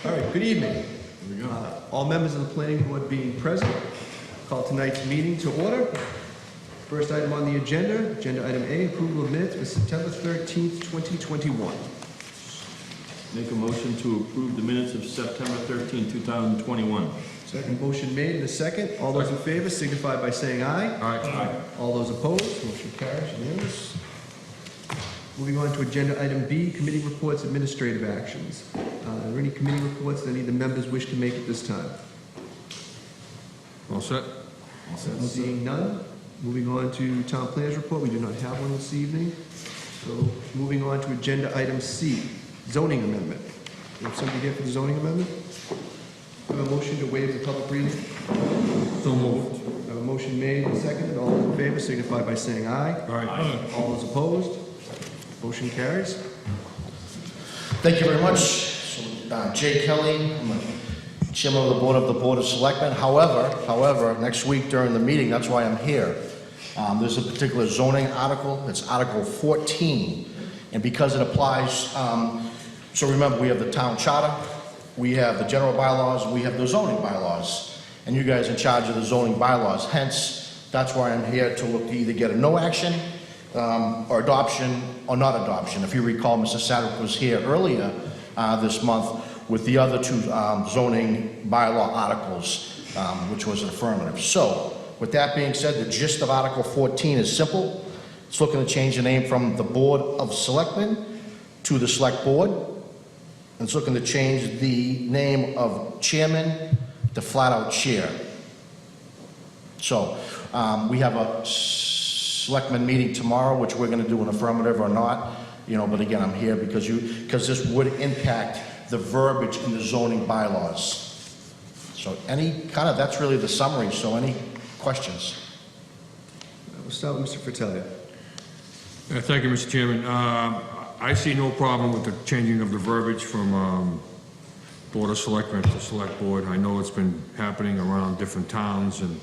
All right, good evening. All members of the planning board being present, call tonight's meeting to order. First item on the agenda, agenda item A, approval of minutes for September 13th, 2021. Make a motion to approve the minutes of September 13, 2021. Second. Motion made and a second. All those in favor signify by saying aye. Aye. All those opposed, motion carries unanimous. Moving on to agenda item B, committee reports, administrative actions. Are there any committee reports that any of the members wish to make at this time? All set? Seeing none, moving on to town planners report. We do not have one this evening. So moving on to agenda item C, zoning amendment. We have somebody here for the zoning amendment? We have a motion to waive the public reading. So moved. I have a motion made and seconded. All those in favor signify by saying aye. Aye. All those opposed, motion carries. Thank you very much. So, Jay Kelly, I'm the chairman of the Board of Selectmen. However, next week during the meeting, that's why I'm here, there's a particular zoning article. It's Article 14. And because it applies, so remember, we have the town charter, we have the general bylaws, we have the zoning bylaws. And you guys are in charge of the zoning bylaws. Hence, that's why I'm here to look to either get a no action or adoption or not adoption. If you recall, Mr. Sadwick was here earlier this month with the other two zoning bylaw articles, which was an affirmative. So, with that being said, the gist of Article 14 is simple. It's looking to change the name from the Board of Selectmen to the Select Board. And it's looking to change the name of chairman to flat-out chair. So, we have a selectmen meeting tomorrow, which we're going to do an affirmative or not, but again, I'm here because this would impact the verbiage in the zoning bylaws. So that's really the summary. So any questions? We'll start with Mr. Fratelli. Thank you, Mr. Chairman. I see no problem with the changing of the verbiage from Board of Selectmen to Select Board. I know it's been happening around different towns, and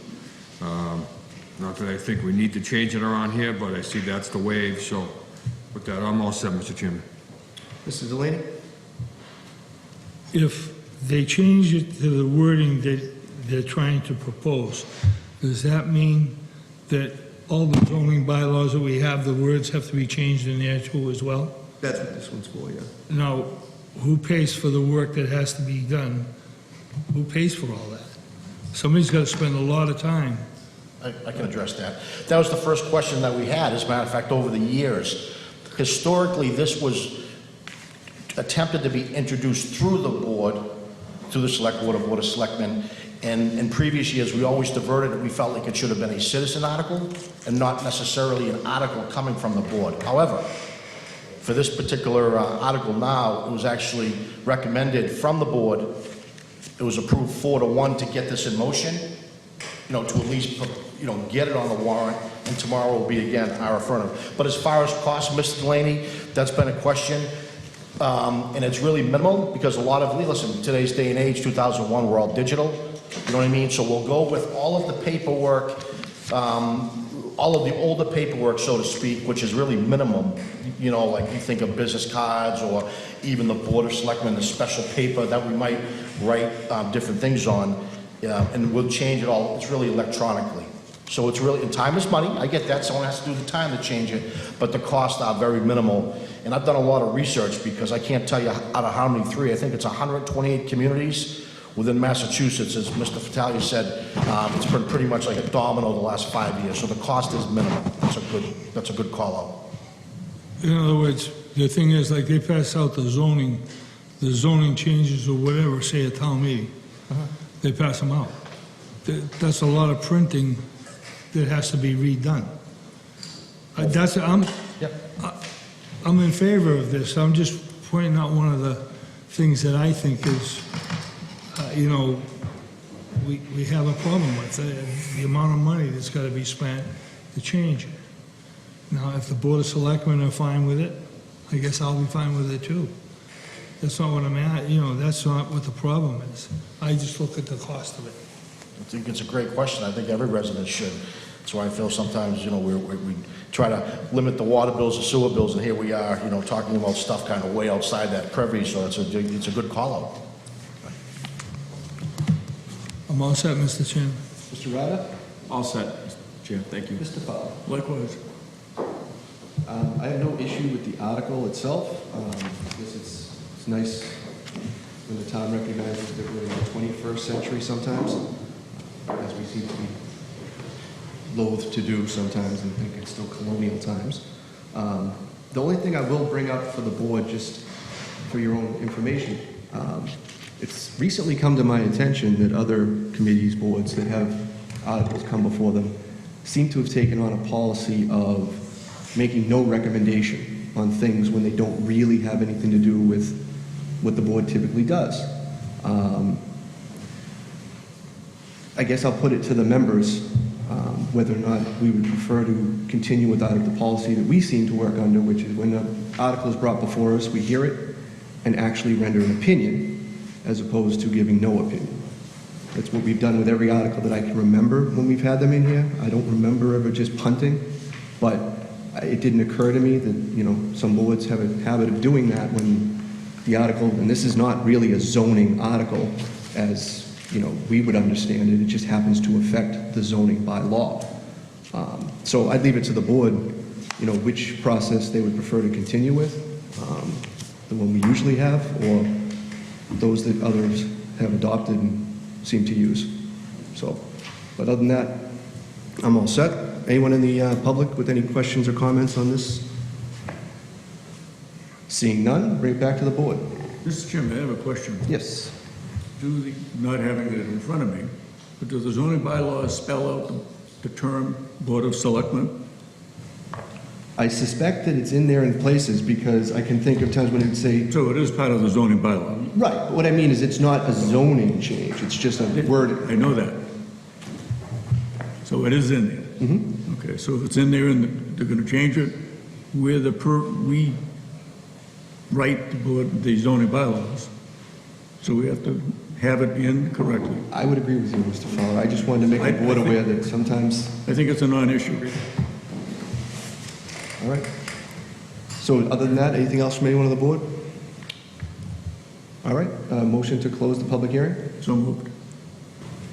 not that I think we need to change it around here, but I see that's the wave. So with that, I'm all set, Mr. Chairman. Mr. Delaney? If they change it to the wording that they're trying to propose, does that mean that all the zoning bylaws that we have, the words have to be changed in there too as well? That's what this one's for, yeah. Now, who pays for the work that has to be done? Who pays for all that? Somebody's got to spend a lot of time. I can address that. That was the first question that we had. As a matter of fact, over the years, historically, this was attempted to be introduced through the board, through the Select Board or Board of Selectmen. And in previous years, we always diverted it. We felt like it should have been a citizen article and not necessarily an article coming from the board. However, for this particular article now, it was actually recommended from the board. It was approved 4-1 to get this in motion, to at least put, get it on the warrant, and tomorrow will be again our affirmative. But as far as cost, Mr. Delaney, that's been a question, and it's really minimal because a lot of, listen, today's day and age, 2001, we're all digital, you know what I mean? So we'll go with all of the paperwork, all of the older paperwork, so to speak, which is really minimum, like you think of business cards or even the Board of Selectmen, the special paper that we might write different things on, and we'll change it all. It's really electronically. So it's really, and time is money. I get that. Someone has to do the time to change it, but the costs are very minimal. And I've done a lot of research because I can't tell you out of how many, I think it's 128 communities within Massachusetts. As Mr. Fratelli said, it's been pretty much like a domino the last 5 years. So the cost is minimal. That's a good call out. In other words, the thing is, like, they pass out the zoning changes or whatever, say a town meeting. They pass them out. That's a lot of printing that has to be redone. I'm in favor of this. I'm just pointing out one of the things that I think is, we have a problem with the amount of money that's got to be spent to change it. Now, if the Board of Selectmen are fine with it, I guess I'll be fine with it too. That's not what I'm at, that's not what the problem is. I just look at the cost of it. I think it's a great question. I think every resident should. That's why I feel sometimes, we try to limit the water bills, the sewer bills, and here we are, talking about stuff kind of way outside that purview, so it's a good call out. I'm all set, Mr. Chairman. Mr. Ryder? All set, Mr. Chair, thank you. Mr. Fowler? Likewise. I have no issue with the article itself. I guess it's nice when the town recognizes that we're in the 21st century sometimes, as we seem to be loath to do sometimes and think it's still colonial times. The only thing I will bring up for the board, just for your own information, it's recently come to my attention that other committees, boards that have articles come before them seem to have taken on a policy of making no recommendation on things when they don't really have anything to do with what the board typically does. I guess I'll put it to the members, whether or not we would prefer to continue with the policy that we seem to work under, which is when an article is brought before us, we hear it and actually render an opinion, as opposed to giving no opinion. That's what we've done with every article that I can remember when we've had them in here. I don't remember ever just punting, but it didn't occur to me that, you know, some boards have a habit of doing that when the article, and this is not really a zoning article as, you know, we would understand it, it just happens to affect the zoning by law. So I'd leave it to the board, you know, which process they would prefer to continue with, the one we usually have, or those that others have adopted and seem to use. So, but other than that, I'm all set. Anyone in the public with any questions or comments on this? Seeing none, bring it back to the board. Mr. Chairman, I have a question. Yes. Not having it in front of me, but do the zoning bylaws spell out the term Board of Selectmen? I suspect that it's in there in places because I can think of times when it'd say, So it is part of the zoning bylaw? right, but what I mean is it's not a zoning change, it's just a word. I know that. So it is in there? Mhm. Okay, so if it's in there and they're gonna change it, we write the zoning bylaws, so we have to have it in correctly. I would agree with you, Mr. Fowler. I just wanted to make the board I think- aware that sometimes, I think it's a non-issue. all right. So other than that, anything else from anyone on the board? All right, motion to close the public hearing? So moved.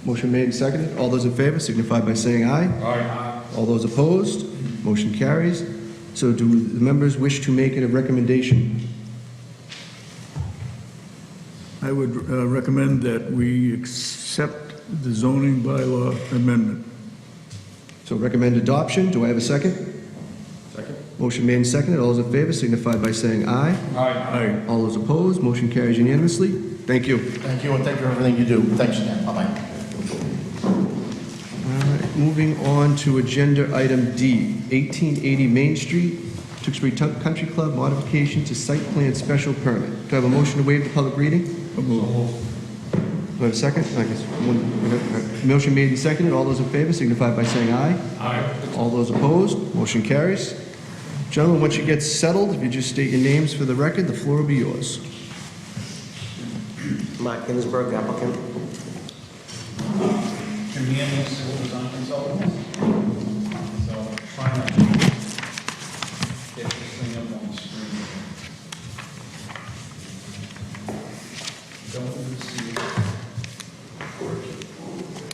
Motion made and seconded. All those in favor signify by saying aye. Aye. All those opposed, motion carries. So do the members wish to make it a recommendation? I would recommend that we accept the zoning bylaw amendment. So recommend adoption. Do I have a second? Second? Motion made and seconded. All those in favor signify by saying aye. Aye. All those opposed, motion carries unanimously. Thank you. Thank you, and thank you for everything you do. Thanks again. Bye-bye. All right, moving on to agenda item D, 1880 Main Street, Tewksbury Country Club, modification to site plan special permit. Do I have a motion to waive the public reading? So moved. Do I have a second? I guess motion made and seconded. All those in favor signify by saying aye. Aye. All those opposed, motion carries. Gentlemen, once you get settled, if you just state your names for the record, the floor will be yours. Mark Ginsburg, applicant. Jim Hanley, civil design consultant. So trying to get this thing up on the screen. Don't see it.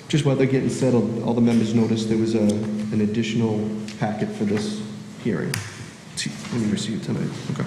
Just while they're getting settled, all the members noticed there was an additional packet for this hearing. Let me receive it tonight. Okay.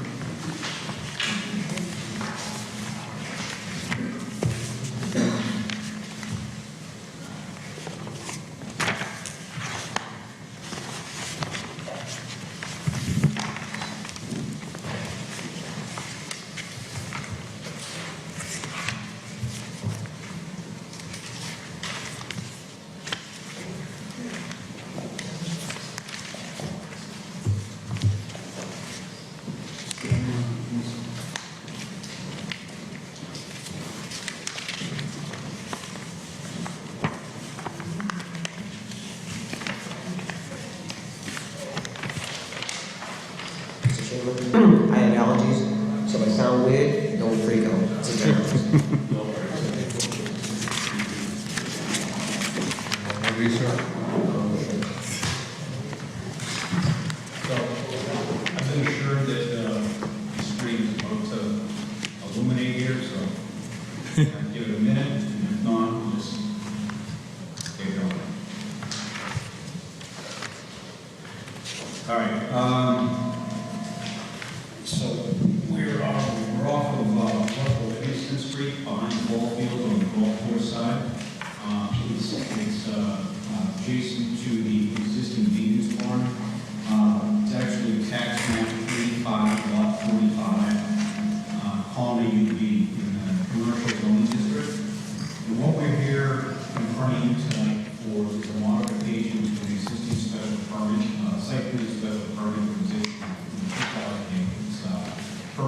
Mr. Chairman, I have allergies, so if I sound weird, don't freak out. It's a general. So I've been assured that the screen is about to illuminate here, so give it a minute, and if not, we'll just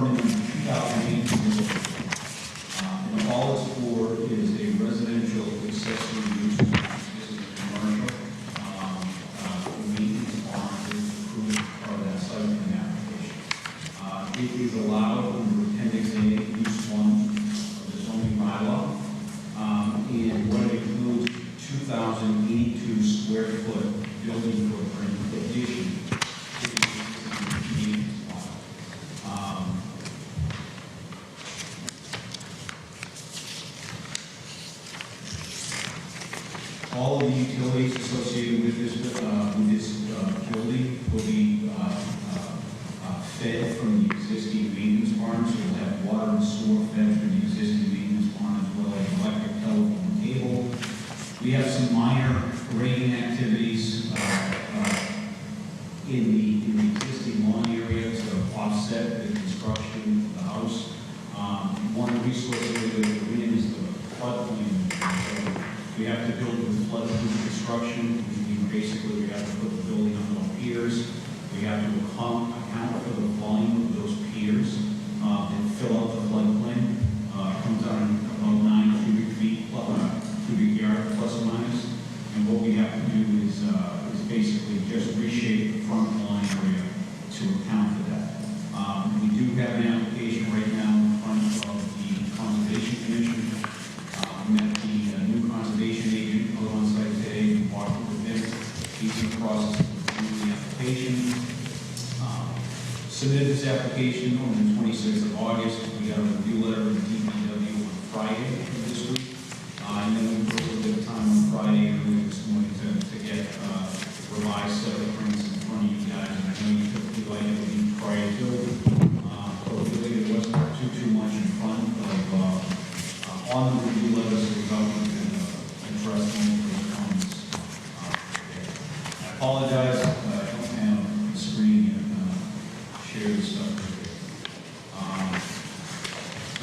permit number 2008. And all it's for is a residential accessory use. This is a commercial. For maintenance bond is approved part of that site plan application. It is allowed under Appendix A, Use 1 of the zoning bylaw. And what it includes, 2,082 square foot building footprint addition to the existing maintenance bond. All of the utilities associated with this building will be fed from the existing maintenance barn, so we'll have water and sewer fed from the existing maintenance barn, as well as electric, telephone, cable. We have some minor grading activities in the existing lawn area to offset the construction of the house. One resource area that we're in is the floodplain. So we have to build with flood-proof construction. We have to put the building on all piers. We have to account for the volume of those piers and fill out the floodplain. Comes out about 9 cubic feet, cubic yard plus or minus. And what we have to do is basically just reshape the front line area to account for that. We do have an application right now in front of the Conservation Commission. Met the new conservation agent on site today, and walked with him. He's in the process of doing the application. Submitted this application on the 26th of August. We got a review letter from DPW on Friday of this week. And then we took a little bit of time on Friday early this morning to get revised set of prints in front of you guys. And I know you typically like it to be prior to. Hopefully there wasn't too much in front of on the review letters that we got and address any of those comments. I apologize, I don't have the screen and share this stuff with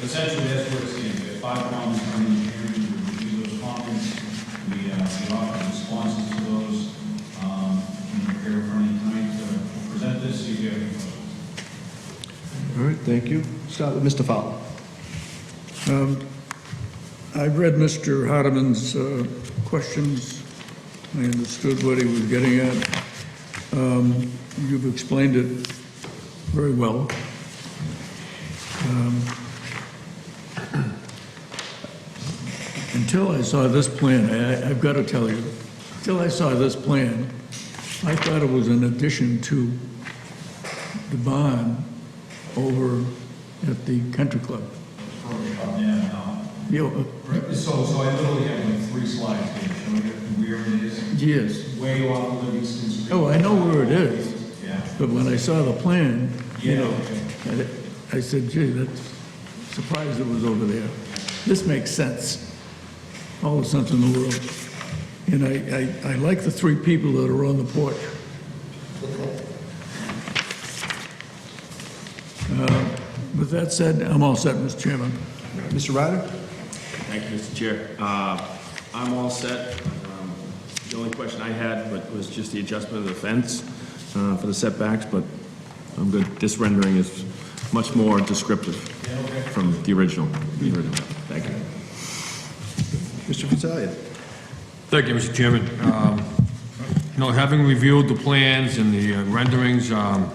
you. Essentially, that's what it's in. We have 5 comments from the engineering, we review those comments, we offer responses to those, and prepare for any time to present this, so you have any questions. All right, thank you. Start with Mr. Fowler. I've read Mr. Hardeman's questions. I understood what he was getting at. You've explained it very well. Until I saw this plan, I've got to tell you, until I saw this plan, I thought it was an addition to the barn over at the country club. Yeah, no. You know, So I literally have like 3 slides here showing you where it is. yes. Way off Livingston Street. Oh, I know where it is. Yeah. But when I saw the plan, you Yeah, know, okay. I said, gee, that's surprised it was over there. This makes sense. All the sense in the world. And I like the 3 people that are on the porch. With that said, I'm all set, Mr. Chairman. Mr. Ryder? Thank you, Mr. Chair. I'm all set. The only question I had was just the adjustment of the fence for the setbacks, but I'm good. This rendering is much more descriptive from the original. Thank you. Mr. Fattalia? Thank you, Mr. Chairman. You know, having reviewed the plans and the renderings, I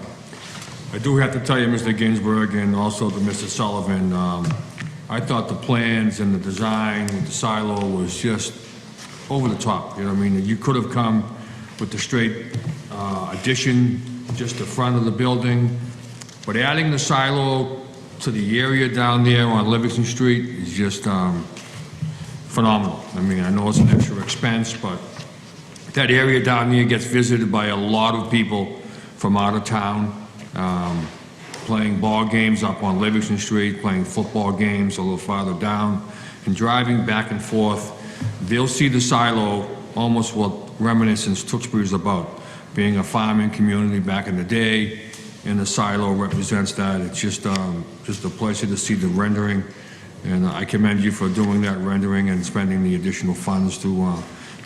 do have to tell you, Mr. Ginsburg, and also to Mr. Sullivan, I thought the plans and the design with the silo was just over the top. You know what I mean? You could have come with the straight addition, just the front of the building, but adding the silo to the area down there on Livingston Street is just phenomenal. I mean, I know it's an extra expense, but that area down there gets visited by a lot of people from out of town, playing ball games up on Livingston Street, playing football games a little farther down, and driving back and forth. They'll see the silo almost what reminiscence Tewksbury is about, being a farming community back in the day, and the silo represents that. It's just a pleasure to see the rendering, and I commend you for doing that rendering and spending the additional funds to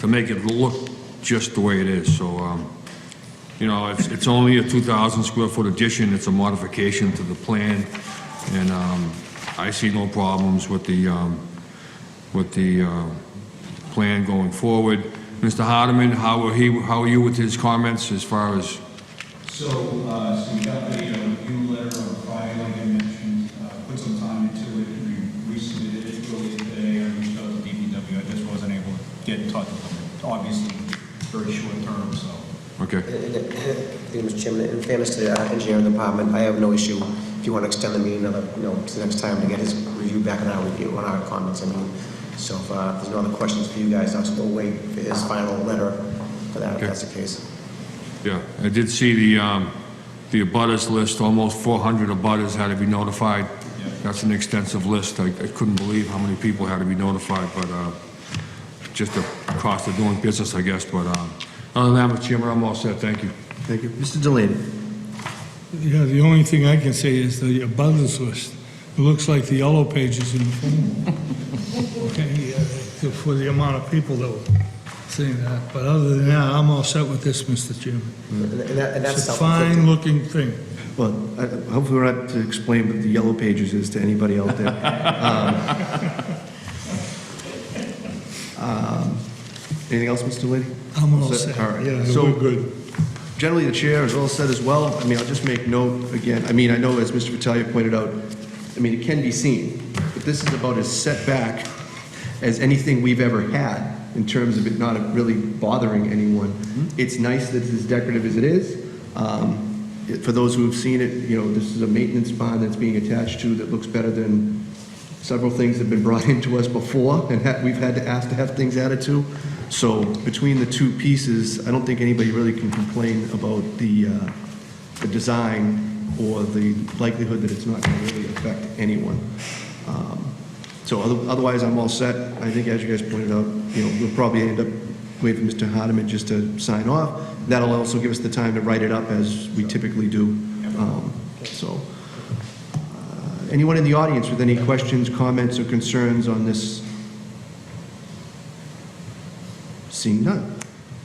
make it look just the way it is. So, you know, it's only a 2,000 square foot addition. It's a modification to the plan. And I see no problems with the plan going forward. Mr. Hardeman, how are you with his comments as far as, So we got the review letter on Friday, like I mentioned, put some time into it, we resubmitted it earlier today, I reached out to DPW, I just wasn't able to get in touch with them, obviously, very short term, so. okay, Thank you, Mr. Chairman. In fairness to the engineering department, I have no issue if you want to extend the meeting another, to the next time to get his review back on our review, on our comments, I mean. So if there's no other questions for you guys, I'll still wait for his final letter for that, if Okay. that's the case. yeah. I did see the abutters list, almost 400 abutters had to be notified. That's an extensive list. I couldn't believe how many people had to be notified, but just the cost of doing business, I guess. But other than that, Mr. Chairman, I'm all set. Thank you. Thank you. Mr. Delaney? Yeah, the only thing I can say is the abundance list. It looks like the yellow pages in the phone. Okay, for the amount of people that were saying that. But other than that, I'm all set with this, Mr. Chairman. And that's It's a self-inflicted. fine-looking thing. Well, hopefully we're not to explain what the yellow pages is to anybody out there. Anything else, Mr. Delaney? I'm all set. All right. Yeah, So- we're good. Generally, the chair is all set as well. I mean, I'll just make note again, I mean, I know as Mr. Vitalia pointed out, I mean, it can be seen, but this is about as set back as anything we've ever had in terms of it not really bothering anyone. It's nice that it's as decorative as it is. For those who have seen it, this is a maintenance bond that's being attached to that looks better than several things that have been brought into us before, and we've had to ask to have things added to. So between the two pieces, I don't think anybody really can complain about the design or the likelihood that it's not going to really affect anyone. So otherwise, I'm all set. I think, as you guys pointed out, we'll probably end up waiting for Mr. Hardeman just to sign off. That'll also give us the time to write it up as we typically do. Anyone in the audience with any questions, comments, or concerns on this? Seeing none.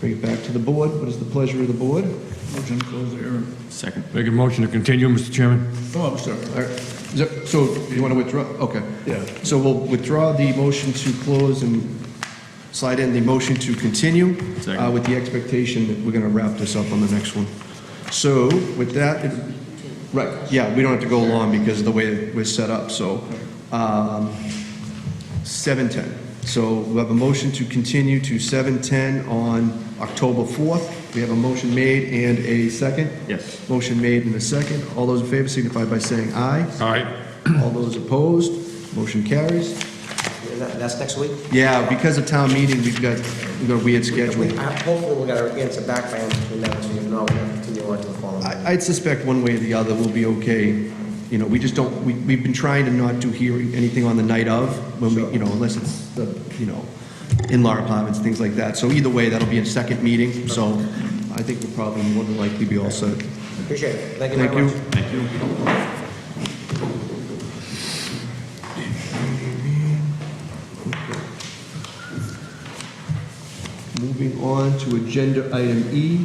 Bring it back to the board. What is the pleasure of the board? Motion to close the hearing. Second. Make a motion to continue, Mr. Chairman. Oh, I'm sorry. All right. So you want to withdraw? Okay. Yeah. So we'll withdraw the motion to close and slide in the motion to continue Second. with the expectation that we're going to wrap this up on the next one. So with that, right, yeah, we don't have to go long because of the way we're set up, so 7:10. So we have a motion to continue to 7:10 on October 4th. We have a motion made and a second. Yes. Motion made and a second. All those in favor signify by saying aye. All right. All those opposed, motion carries. And that's next week? Yeah, because of town meeting, we've got a weird schedule. Hopefully we'll get our answer back by between now and if not, we'll have to continue on to the following. I'd suspect one way or the other we'll be okay. We just don't, we've been trying to not do anything on the night of, when we, unless it's the, in-law apartments, things like that. So either way, that'll be a second meeting, so I think we'll probably more than likely be all set. Appreciate it. Thank you Thank very you. much. Thank you. Moving on to agenda item E,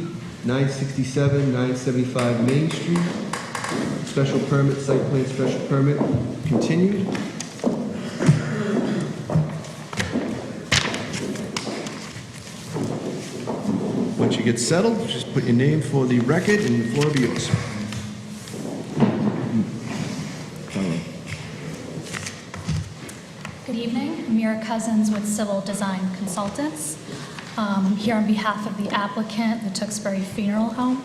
967, 975 Main Street. Special permit, site plan special permit, continued. Once you get settled, just put your name for the record and the floor will be yours. Good evening. I'm Mira Cousins with Civil Design Consultants. Here on behalf of the applicant, the Tewksbury Funeral Home,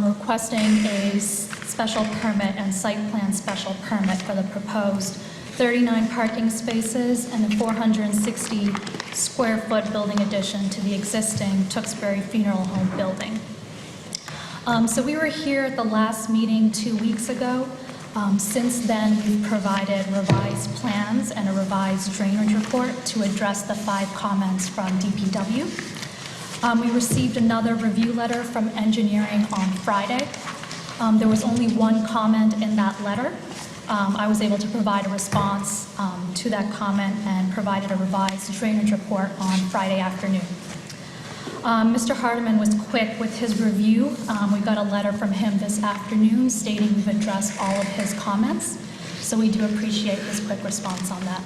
requesting a special permit and site plan special permit for the proposed 39 parking spaces and the 460 square foot building addition to the existing Tewksbury Funeral Home building. So we were here at the last meeting 2 weeks ago. Since then, we've provided revised plans and a revised drainage report to address the 5 comments from DPW. We received another review letter from engineering on Friday. There was only 1 comment in that letter. I was able to provide a response to that comment and provided a revised drainage report on Friday afternoon. Mr. Hardeman was quick with his review. We got a letter from him this afternoon stating we've addressed all of his comments. So we do appreciate his quick response on that.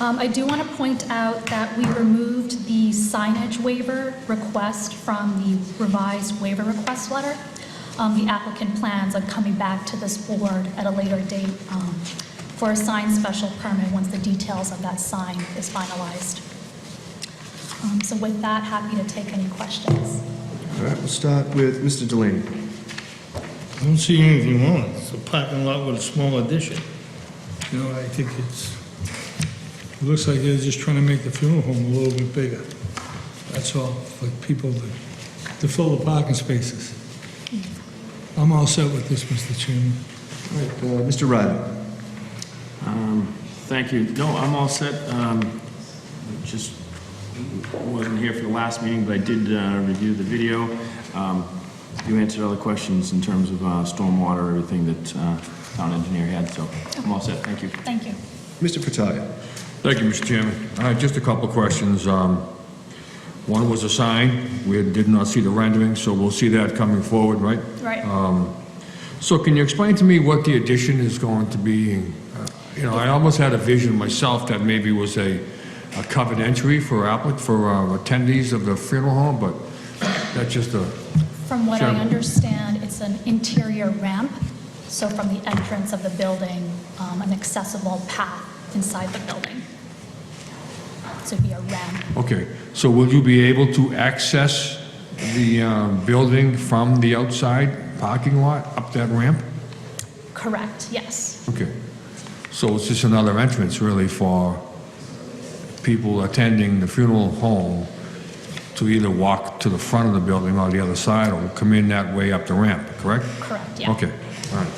I do want to point out that we removed the signage waiver request from the revised waiver request letter. The applicant plans on coming back to this board at a later date for a sign special permit once the details of that sign is finalized. So with that, happy to take any questions. All right, we'll start with Mr. Delaney. I don't see anything wrong with it. It's a parking lot with a small addition. You know, I think it looks like they're just trying to make the funeral home a little bit bigger. That's all, for people to fill the parking spaces. I'm all set with this, Mr. Chairman. All right, Mr. Riley. Thank you. No, I'm all set. Just wasn't here for the last meeting, but I did review the video. You answered all the questions in terms of stormwater, everything that town engineer had, so I'm all set. Thank you. Thank you. Mr. Fratelli. Thank you, Mr. Chairman. Just a couple of questions. One was a sign. We did not see the rendering, so we'll see that coming forward, right? Right. So can you explain to me what the addition is going to be? You know, I almost had a vision myself that maybe was a covered entry for attendees of the funeral home, but that's just a... From what I Sure. understand, it's an interior ramp, so from the entrance of the building, an accessible path inside the building. So it'd be a ramp. Okay, so will you be able to access the building from the outside parking lot up that ramp? Correct, yes. Okay, so it's just another entrance really for people attending the funeral home to either walk to the front of the building or the other side, or come in that way up the ramp, correct? Correct, yeah. Okay, all right.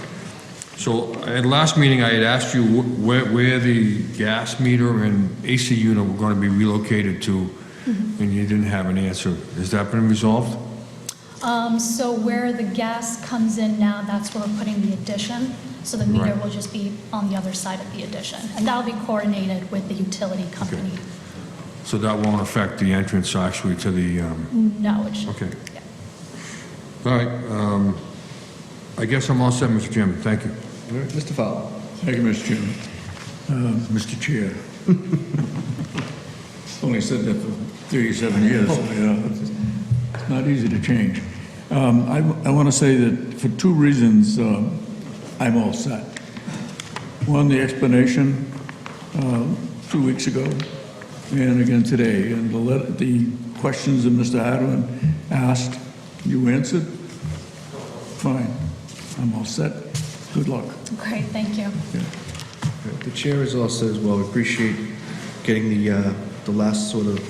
So at last meeting, I had asked you where the gas meter and AC unit were going to be relocated to, and you didn't have an answer. Has that been resolved? So where the gas comes in now, that's where we're putting the addition. So the meter Right. will just be on the other side of the addition. And that'll be coordinated with the utility company. So that won't affect the entrance actually to the, No, it should. okay. Yeah. All right, I guess I'm all set, Mr. Chairman. Thank you. All right, Mr. Fowler. Thank you, Mr. Chairman. Mr. Chair. Only said that for 37 years, so, you know, it's not easy to change. I want to say that for two reasons, I'm all set. One, the explanation 2 weeks ago, and again today, and the questions that Mr. Hadwin asked, you answered. Fine, I'm all set. Good luck. Great, thank you. The chair is all set as well. We appreciate getting the last sort of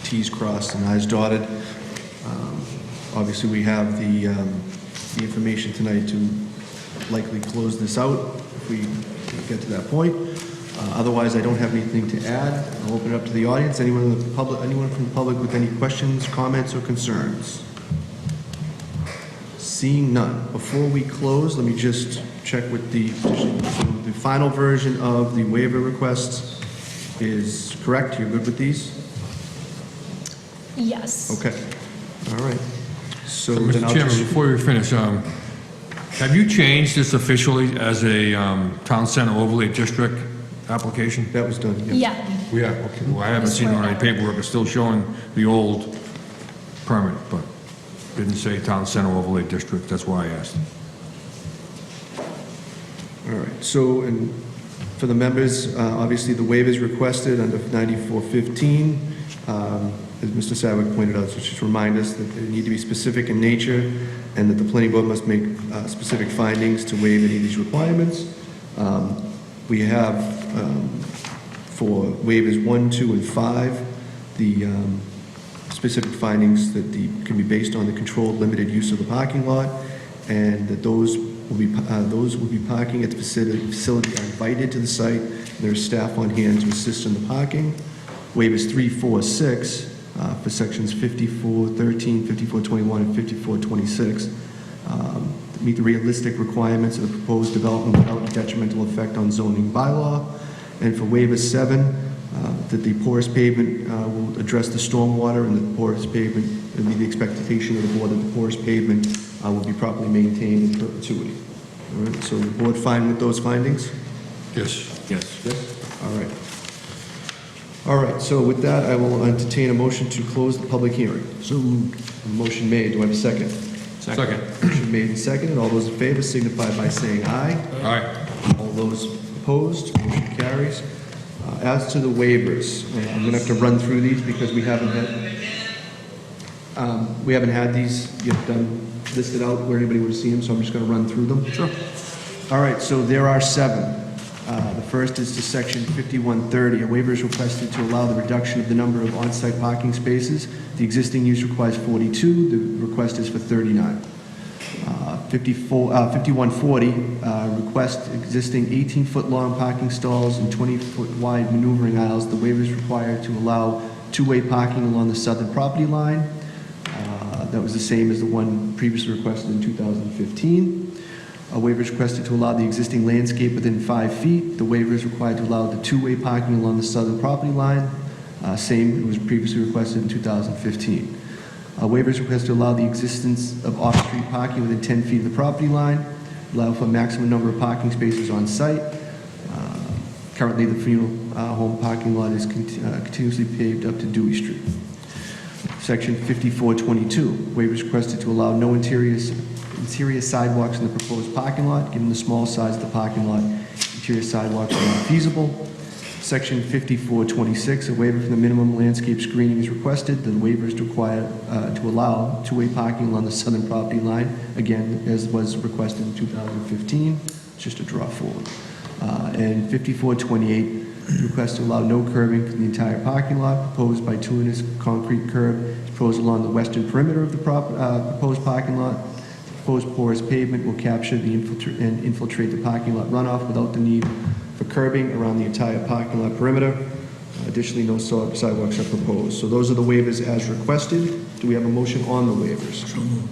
Ts crossed and Is dotted. Obviously, we have the information tonight to likely close this out if we get to that point. Otherwise, I don't have anything to add. I'll open it up to the audience. Anyone from the public with any questions, comments, or concerns? Seeing none. Before we close, let me just check with the petition. So the final version of the waiver requests is correct? You're good with these? Yes. Okay. All right. So So, then Mr. I'll Chairman, just... before we finish, have you changed this officially as a town center overlay district application? That was done, yeah. Yeah, Yeah, okay. Well, I haven't seen it on any paperwork. It's still showing the old permit, but didn't say town center overlay district. That's why I asked. All right, so, and for the members, obviously the waivers requested under 9415, as Mr. Sadwick pointed out, so just remind us that they need to be specific in nature and that the planning board must make specific findings to waive any of these requirements. We have, for waivers 1, 2, and 5, the specific findings that can be based on the controlled limited use of the parking lot, and that those will be parking at the facility are invited to the site. There is staff on hand to assist in the parking. Waivers 3, 4, 6 for sections 5413, 5421, and 5426 meet the realistic requirements of the proposed development without detrimental effect on zoning bylaw. And for waiver 7, that the porous pavement will address the stormwater, and the porous pavement, it will be the expectation of the board that the porous pavement will be properly maintained in perpetuity. All right, so the board fine with those findings? Yes. Yes. Yes. All right. All right, so with that, I will entertain a motion to close the public hearing. So moved. Motion made, do I have a second? Second. Motion made and seconded, all those in favor signify by saying aye. All right. All those opposed, motion carries. As to the waivers, I'm gonna have to run through these because we haven't had these yet listed out where anybody would have seen them, so I'm just gonna run through them. Sure. All right, so there are 7. The first is to section 5130. A waiver is requested to allow the reduction of the number of on-site parking spaces. The existing use requires 42, the request is for 39. 5140, request existing 18-foot long parking stalls and 20-foot wide maneuvering aisles. The waiver is required to allow two-way parking along the southern property line. That was the same as the one previously requested in 2015. A waiver is requested to allow the existing landscape within 5 feet. The waiver is required to allow the two-way parking along the southern property line. Same, it was previously requested in 2015. A waiver is requested to allow the existence of off-street parking within 10 feet of the property line. Allow for a maximum number of parking spaces on site. Currently, the funeral home parking lot is continuously paved up to Dewey Street. Section 5422, waiver is requested to allow no interior sidewalks in the proposed parking lot. Given the small size of the parking lot, interior sidewalks are not feasible. Section 5426, a waiver from the minimum landscape screening is requested. The waiver is required to allow two-way parking along the southern property line, again, as was requested in 2015. It's just a draw forward. And 5428, request to allow no curbing for the entire parking lot. Proposed bituminous concrete curb is proposed along the western perimeter of the proposed parking lot. Proposed porous pavement will capture and infiltrate the parking lot runoff without the need for curbing around the entire parking lot perimeter. Additionally, no sidewalks are proposed. So those are the waivers as requested. Do we have a motion on the waivers? So moved.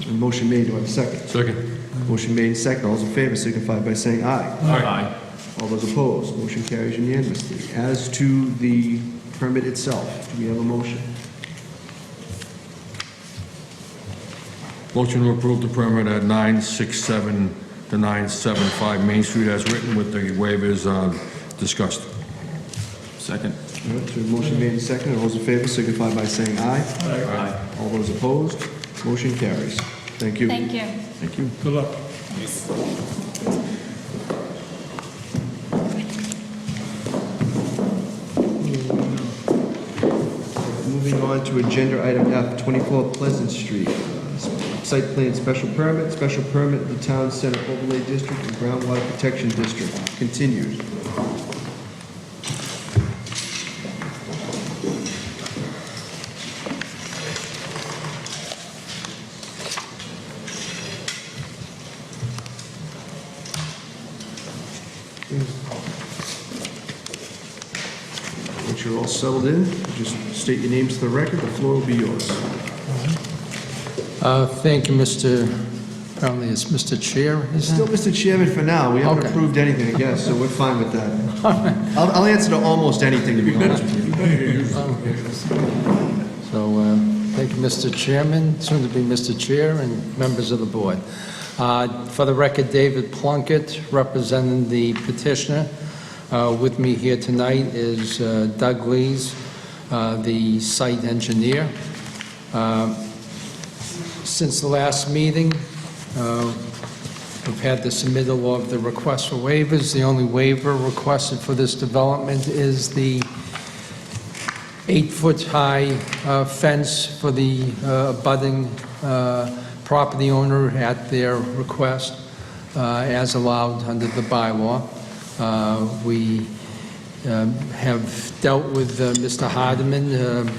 A motion made, do I have a second? Second. Motion made and second. All those in favor signify by saying aye. Aye. All those opposed, motion carries unanimously. As to the permit itself, do we have a motion? Motion to approve the permit at 967 to 975 Main Street as written with the waivers discussed. Second. All right, so motion made and second. All those in favor signify by saying aye. Aye. All those opposed, motion carries. Thank you. Thank you. Thank you. Good luck. Moving on to agenda item F, 24 Pleasant Street. Site plan special permit, the Town Center Overlay District and Groundwater Protection District, continued. Once you're all settled in, just state your names to the record, the floor will be yours. Thank you, apparently it's Mr. Chair, is Still it? Mr. Chairman for now, we haven't Okay. approved anything, I guess, so we're fine with that. I'll answer to almost anything, to be honest with you. So, thank you, Mr. Chairman, soon to be Mr. Chair, and members of the board. For the record, David Plunkett, representing the petitioner. With me here tonight is Doug Lees, the site engineer. Since the last meeting, we've had the submittal of the request for waivers. The only waiver requested for this development is the 8-foot-high fence for the abutting property owner at their request, as allowed under the bylaw. We have dealt with Mr. Hardiman.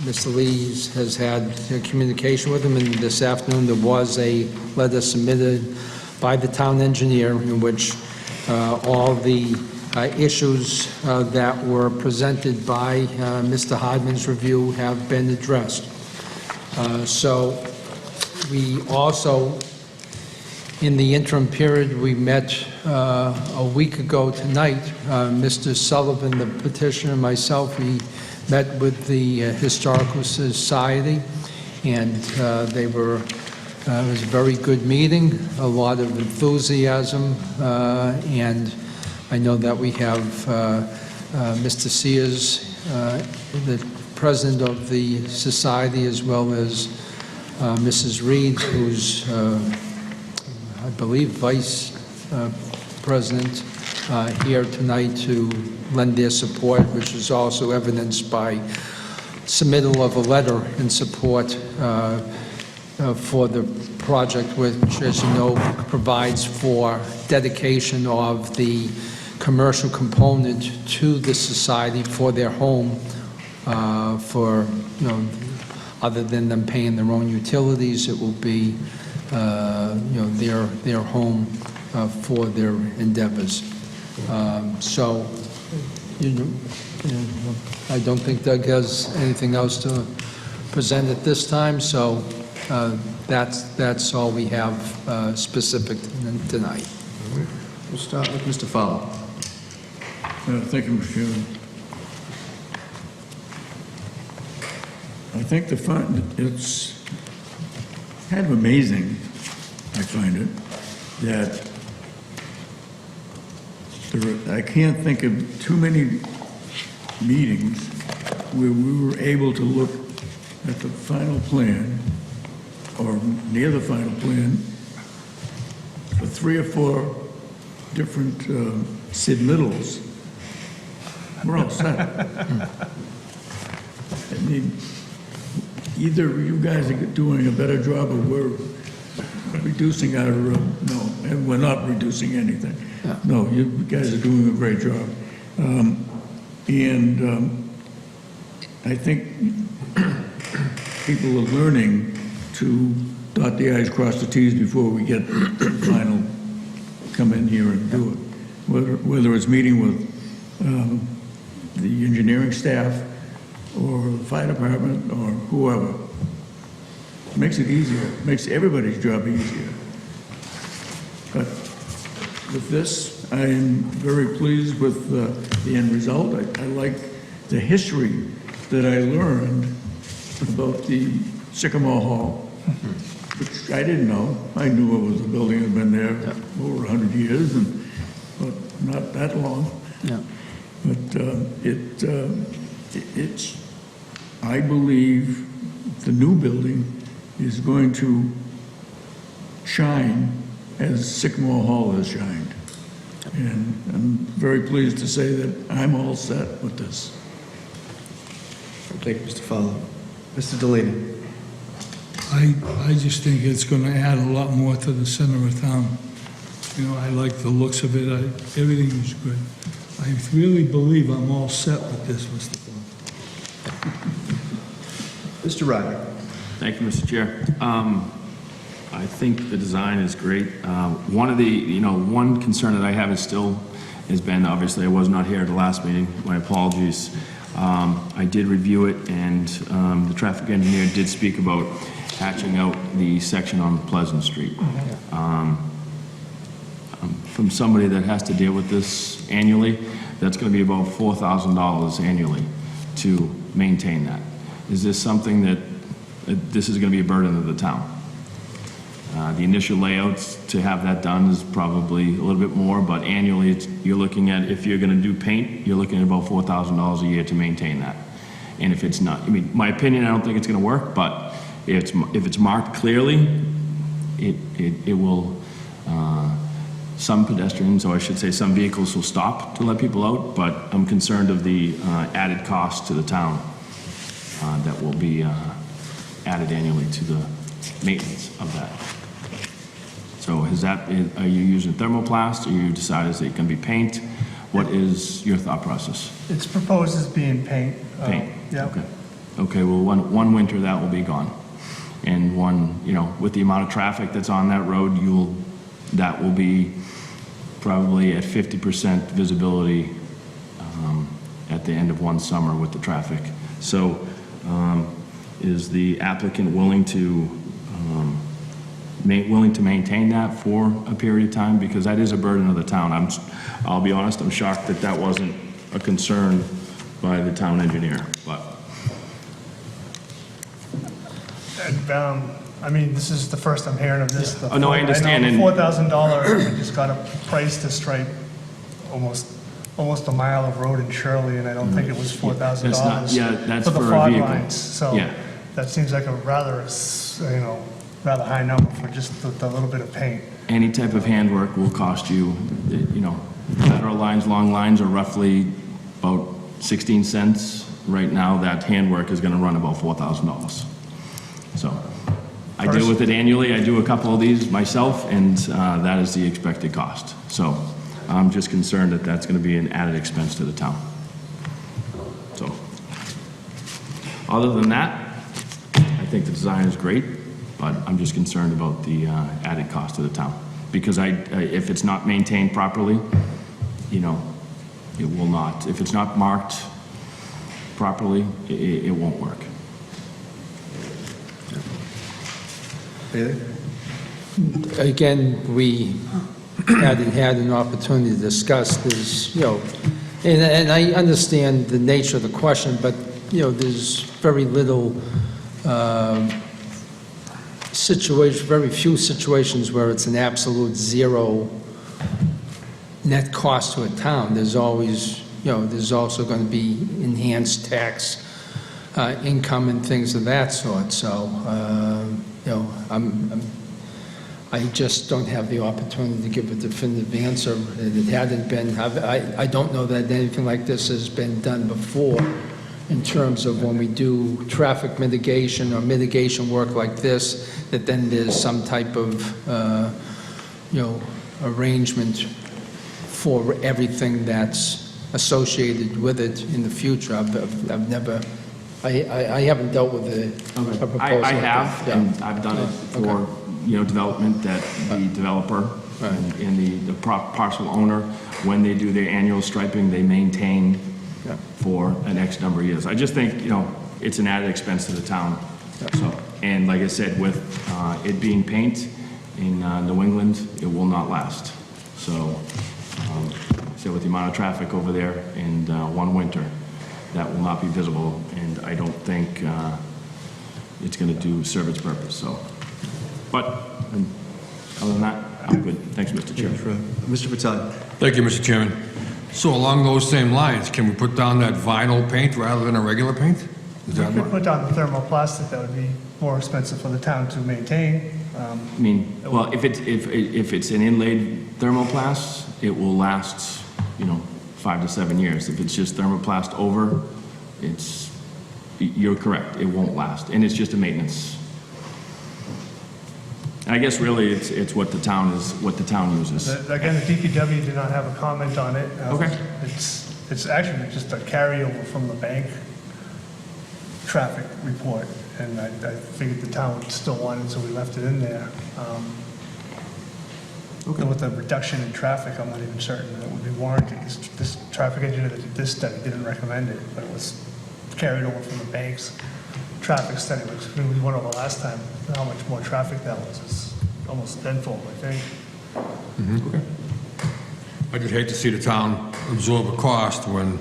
Mr. Lees has had communication with him, and this afternoon there was a letter submitted by the town engineer in which all the issues that were presented by Mr. Hardiman's review have been addressed. So we also, in the interim period, we met a week ago tonight. Mr. Sullivan, the petitioner, and myself, we met with the Historical Society, and they were It was a very good meeting, a lot of enthusiasm, and I know that we have Mr. Sears, the president of the society, as well as Mrs. Reed, who's, I believe, vice president, here tonight to lend their support, which is also evidenced by submittal of a letter in support for the project, which, as you know, provides for dedication of the commercial component to the society for their home, for, you know, other than them paying their own utilities, it will be, you know, their home for their endeavors. So, you know, I don't think Doug has anything else to present at this time, so that's all we have specific tonight. All right. We'll start with Mr. Fowler. Thank you, Mr. Chairman. I think it's kind of amazing, I find it, that I can't think of too many meetings where we were able to look at the final plan, or near the final plan, for 3 or 4 different submittals. We're all set. I mean, either you guys are doing a better job or we're reducing our, no, and we're not reducing anything. Yeah. No, you guys are doing a great job. I think people are learning to dot the i's, cross the t's before we get the final, come in here and do it. Whether it's meeting with the engineering staff or the fire department or whoever. It makes it easier, makes everybody's job easier. But with this, I'm very pleased with the end result. I like the history that I learned about the Sycamore Hall, which I didn't know. I knew it was a building that had been there over 100 years, but not that long. Yeah. But it's, I believe the new building is going to shine as Sycamore Hall has shined. And I'm very pleased to say that I'm all set with this. Thank you, Mr. Fowler. Mr. Delaney. I just think it's gonna add a lot more to the center of town. You know, I like the looks of it, everything is good. I really believe I'm all set with this, Mr. Fowler. Mr. Ryder. Thank you, Mr. Chair. I think the design is great. One concern that I have has been, obviously, I was not here at the last meeting. My apologies. I did review it, and the traffic engineer did speak about hatching out the section on Pleasant Street. From somebody that has to deal with this annually, that's going to be about $4,000 annually to maintain that. Is this something that this is going to be a burden of the town? The initial layouts to have that done is probably a little bit more, but annually you're looking at, if you're going to do paint, you're looking at about $4,000 a year to maintain that. And if it's not, I mean, my opinion, I don't think it's going to work, but if it's marked clearly, it will, some pedestrians, or I should say some vehicles will stop to let people out, but I'm concerned of the added cost to the town that will be added annually to the maintenance of that. So are you using thermoplast, or you decided it's going to be paint? What is your thought process? It's proposed as being paint. Paint? Yeah. Okay. Okay, well, one winter that will be gone. And with the amount of traffic that's on that road, that will be probably at 50% visibility at the end of one summer with the traffic. So is the applicant willing to maintain that for a period of time? Because that is a burden of the town. I'll be honest, I'm shocked that wasn't a concern by the town engineer, but. I mean, this is the first I'm hearing of this. Oh, no, I understand, I and- know $4,000, we just got a price to stripe almost a mile of road in Shirley, and I don't think it was $4,000. That's not- yeah, that's for the for a fog vehicle. lines. So Yeah. that seems like a rather high number for just the little bit of paint. Any type of handwork will cost you, lateral lines, long lines are roughly about 16 cents. Right now, that handwork is gonna run about $4,000. So, I deal with it annually, I do a couple of these myself, and that is the expected cost. So, I'm just concerned that that's gonna be an added expense to the town. So, other than that, I think the design is great, but I'm just concerned about the added cost to the town. Because if it's not maintained properly, it will not, if it's not marked properly, it won't work. Anything? Again, we hadn't had an opportunity to discuss this, and I understand the nature of the question, but, there's very little very few situations where it's an absolute zero net cost to a town. There's always, there's also going to be enhanced tax income and things of that sort. So, I just don't have the opportunity to give a definitive answer. It hadn't been, I don't know that anything like this has been done before in terms of when we do traffic mitigation or mitigation work like this, that then there's some type of, arrangement for everything that's associated with it in the future. I've never, I haven't dealt with a proposal. I like have, that. and I've done it for, development that the developer and the parcel owner, when they do their annual striping, they maintain for an X number of years. I just think, it's an added expense to the town. So, and like I said, with it being paint in New England, it will not last. So, with the amount of traffic over there and one winter, that will not be visible, and I don't think it's going to serve its purpose. So, but other than that, I'm good. Thanks, Mr. Chair. Mr. Vitale? Thank you, Mr. Chairman. So along those same lines, can we put down that vinyl paint rather than a regular paint? Is We that could put down the thermoplastic, that would be more expensive for the town to maintain. I mean, well, if it's an inlaid thermoplast, it will last, 5 to 7 years. If it's just thermoplast over, you're correct, it won't last, and it's just a maintenance. I guess really it's what the town uses. Again, the DPW did not have a comment on it. Okay. It's actually just a carryover from the bank traffic report, and I figured the town would still want it, so we left it in there. And with the reduction in traffic, I'm not even certain that it would be warranted. This traffic engineer that did this study didn't recommend it, but it was carried over from the bank's traffic study, which we went over last time, how much more traffic that was. It's almost tenfold, I think. Okay. I just hate to see the town absorb a cost when,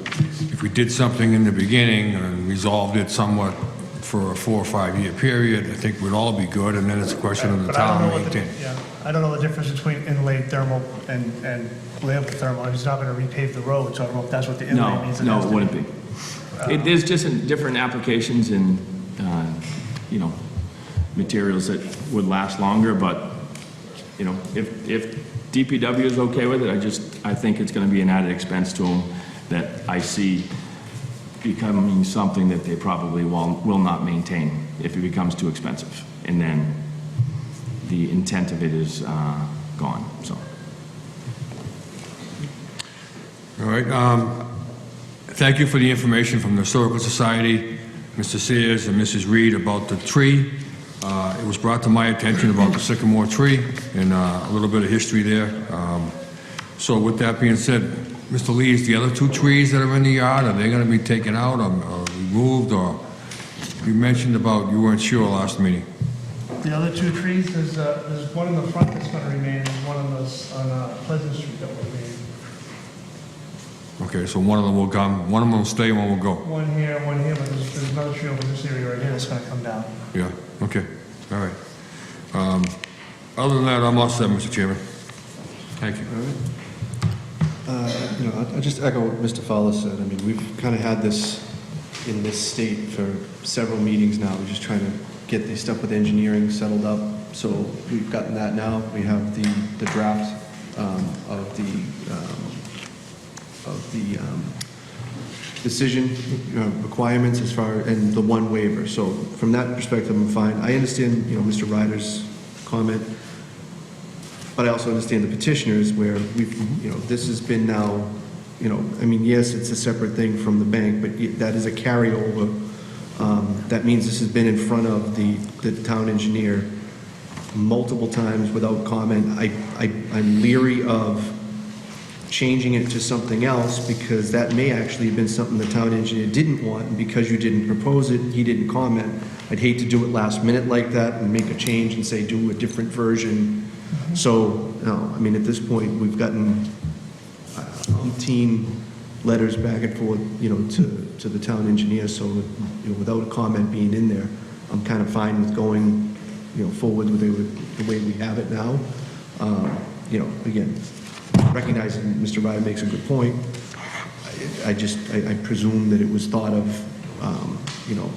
if we did something in the beginning and resolved it somewhat for a 4 or 5 year period, I think we'd all be good, and then it's a question of the But I don't town know what the, maintaining. yeah, I don't know the difference between inlaid thermal and layup thermal. He's not gonna repave the road, so I don't know if that's what the inlay means. No, it wouldn't be. There's just different applications and, materials that would last longer, but, if DPW is okay with it, I think it's gonna be an added expense to them that I see becoming something that they probably will not maintain if it becomes too expensive. And then the intent of it is gone, so. All right, thank you for the information from the Historical Society, Mr. Sears and Mrs. Reed about the tree. It was brought to my attention about the sycamore tree and a little bit of history there. So with that being said, Mr. Lees, the other 2 trees that are in the yard, are they going to be taken out or removed? Or you mentioned about you weren't sure last meeting. The other 2 trees, there's one in the front that's gonna remain, and one on Pleasant Street that will remain. Okay, so one of them will come, one of them will stay, one will go. One here, but there's another tree over this area right here that's gonna come down. Yeah, okay. All right. Other than that, I'm all set, Mr. Chairman. Thank you. I'll just echo what Mr. Fowler said. I mean, we've kind of had this in this state for several meetings now. We're just trying to get the stuff with engineering settled up. So we've gotten that now. We have the draft of the decision requirements as far, and the one waiver. So from that perspective, I'm fine. I understand, Mr. Ryder's comment, but I also understand the petitioners where we've, this has been now, yes, it's a separate thing from the bank, but that is a carryover. That means this has been in front of the town engineer multiple times without comment. I'm leery of changing it to something else because that may actually have been something the town engineer didn't want, and because you didn't propose it, he didn't comment. I'd hate to do it last minute like that and make a change and say, do a different version. So, at this point, we've gotten umpteen letters back and forth, to the town engineer, so, without a comment being in there, I'm kind of fine with going, forward with the way we have it now. Again, recognizing Mr. Ryder makes a good point, I presume that it was thought of,